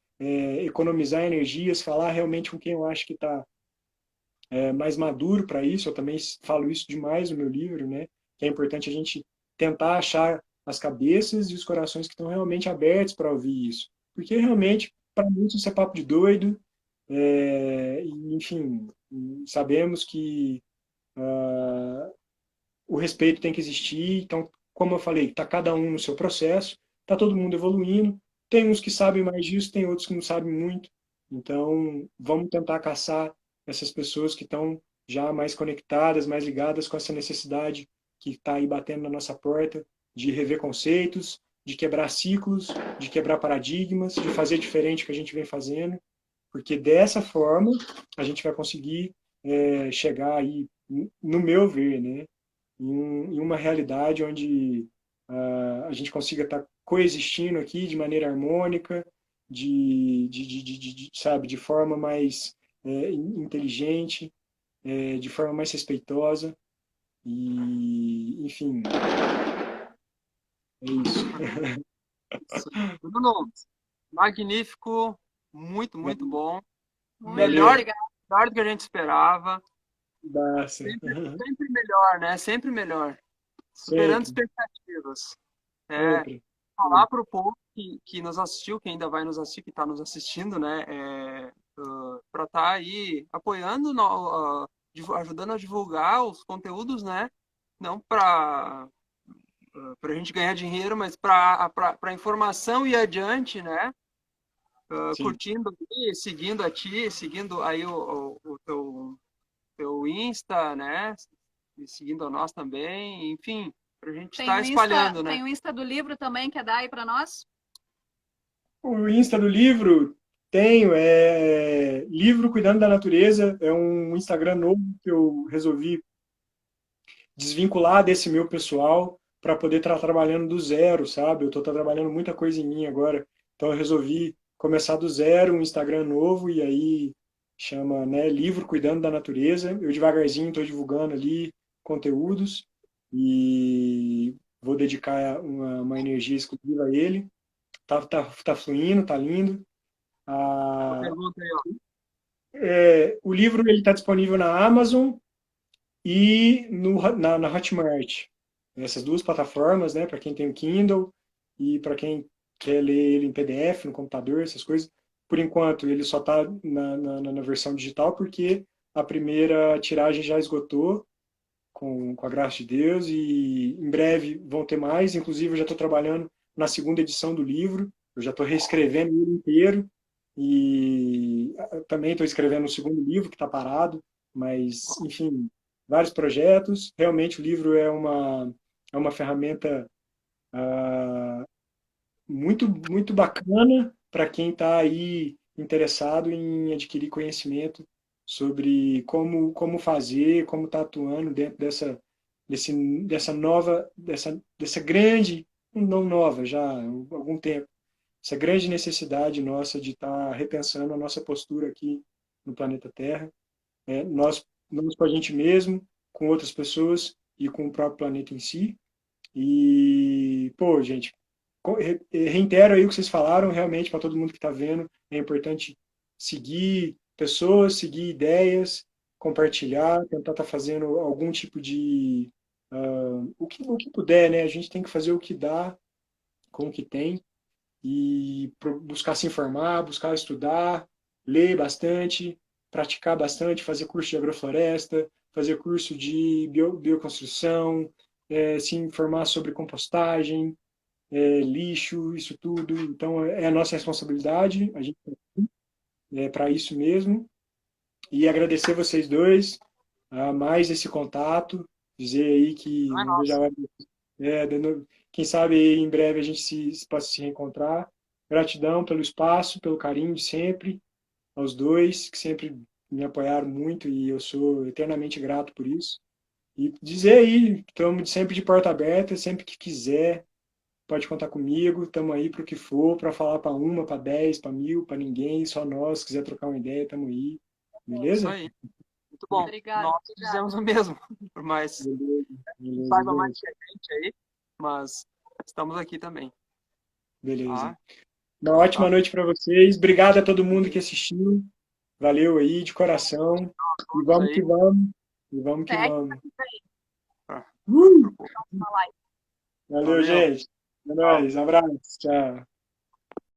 S3: economizar energias, falar realmente com quem eu acho que está mais maduro para isso. Eu também falo isso demais no meu livro, né? Que é importante a gente tentar achar as cabeças e os corações que estão realmente abertos para ouvir isso. Porque realmente, para muitos, isso é papo de doido. Enfim, sabemos que o respeito tem que existir. Então, como eu falei, está cada um no seu processo, está todo mundo evoluindo. Tem uns que sabem mais disso, tem outros que não sabem muito. Então, vamos tentar caçar essas pessoas que estão já mais conectadas, mais ligadas com essa necessidade que está aí batendo na nossa porta de rever conceitos, de quebrar ciclos, de quebrar paradigmas, de fazer diferente do que a gente vem fazendo, porque dessa forma a gente vai conseguir chegar aí, no meu ver, né, em uma realidade onde a gente consiga estar coexistindo aqui de maneira harmônica, sabe, de forma mais inteligente, de forma mais respeitosa. E, enfim, é isso.
S2: Isso. Bruno, magnífico, muito, muito bom.
S1: Muito
S3: Valeu,
S2: Melhor,
S1: obrigada.
S2: melhor do que a gente esperava.
S3: Daça.
S2: Sempre, sempre melhor, né? Sempre melhor. Superando
S3: Sempre,
S2: expectativas. É,
S3: sempre.
S2: falar para o povo que nos assistiu, que ainda vai nos assistir, que está nos assistindo, né? Para estar aí apoiando, ajudando a divulgar os conteúdos, né? Não para a gente ganhar dinheiro, mas para a informação ir adiante, né?
S3: Sim.
S2: Curtindo e seguindo a ti, seguindo aí o teu Insta, né? E seguindo a nós também, enfim, para a gente estar espalhando, né?
S1: Tem o Insta do livro também, quer dar aí para nós?
S3: O Insta do livro tenho, Livro Cuidando da Natureza, é um Instagram novo que eu resolvi desvincular desse meu pessoal para poder estar trabalhando do zero, sabe? Eu estou trabalhando muita coisa em mim agora, então eu resolvi começar do zero, um Instagram novo, e aí chama, né, Livro Cuidando da Natureza. Eu devagarzinho estou divulgando ali conteúdos e vou dedicar uma energia exclusiva a ele. Tá fluindo, tá lindo.
S2: Uma
S3: Ah,
S2: pergunta aí, ó.
S3: o livro ele está disponível na Amazon e na Hotmart. Essas duas plataformas, né, para quem tem o Kindle e para quem quer ler ele em PDF, no computador, essas coisas. Por enquanto, ele só está na versão digital porque a primeira tiragem já esgotou, com a graça de Deus, e em breve vão ter mais. Inclusive, eu já estou trabalhando na segunda edição do livro, eu já estou reescrevendo ele inteiro, e também estou escrevendo o segundo livro que está parado, mas, enfim, vários projetos. Realmente, o livro é uma ferramenta muito, muito bacana para quem está aí interessado em adquirir conhecimento sobre como fazer, como está atuando dentro dessa nova, dessa grande, não nova, já há algum tempo, essa grande necessidade nossa de estar repensando a nossa postura aqui no planeta Terra, nós com a gente mesmo, com outras pessoas e com o próprio planeta em si. E, pô, gente, reitero aí o que vocês falaram, realmente, para todo mundo que está vendo, é importante seguir pessoas, seguir ideias, compartilhar, tentar estar fazendo algum tipo de. O que puder, né? A gente tem que fazer o que dá com o que tem e buscar se informar, buscar estudar, ler bastante, praticar bastante, fazer curso de agrofloresta, fazer curso de bioconstrução, se informar sobre compostagem, lixo, isso tudo. Então, é a nossa responsabilidade, a gente é para isso mesmo. E agradecer vocês dois a mais esse contato, dizer aí que
S2: Não é
S3: não vejo a
S2: nosso.
S3: hora, é, Quem sabe aí, em breve a gente possa se reencontrar. Gratidão pelo espaço, pelo carinho de sempre, aos dois, que sempre me apoiaram muito e eu sou eternamente grato por isso. E dizer aí, estamos sempre de porta aberta, sempre que quiser, pode contar comigo, estamos aí para o que for, para falar para uma, para 10, para 1000, para ninguém, só nós, se quiser trocar uma ideia, estamos aí.
S2: Isso
S3: Beleza?
S2: aí. Muito bom.
S1: Obrigada.
S2: Nós dizemos o mesmo, por mais
S3: Beleza,
S2: que saiba mais que a gente aí, mas estamos aqui também.
S3: beleza.
S2: Tá?
S3: Uma ótima noite para vocês. Obrigado a todo mundo que assistiu. Valeu aí, de coração. E vamos que vamos. E vamos que vamos. Valeu,
S2: Valeu.
S3: gente. É nóis. Abraço. Tchau.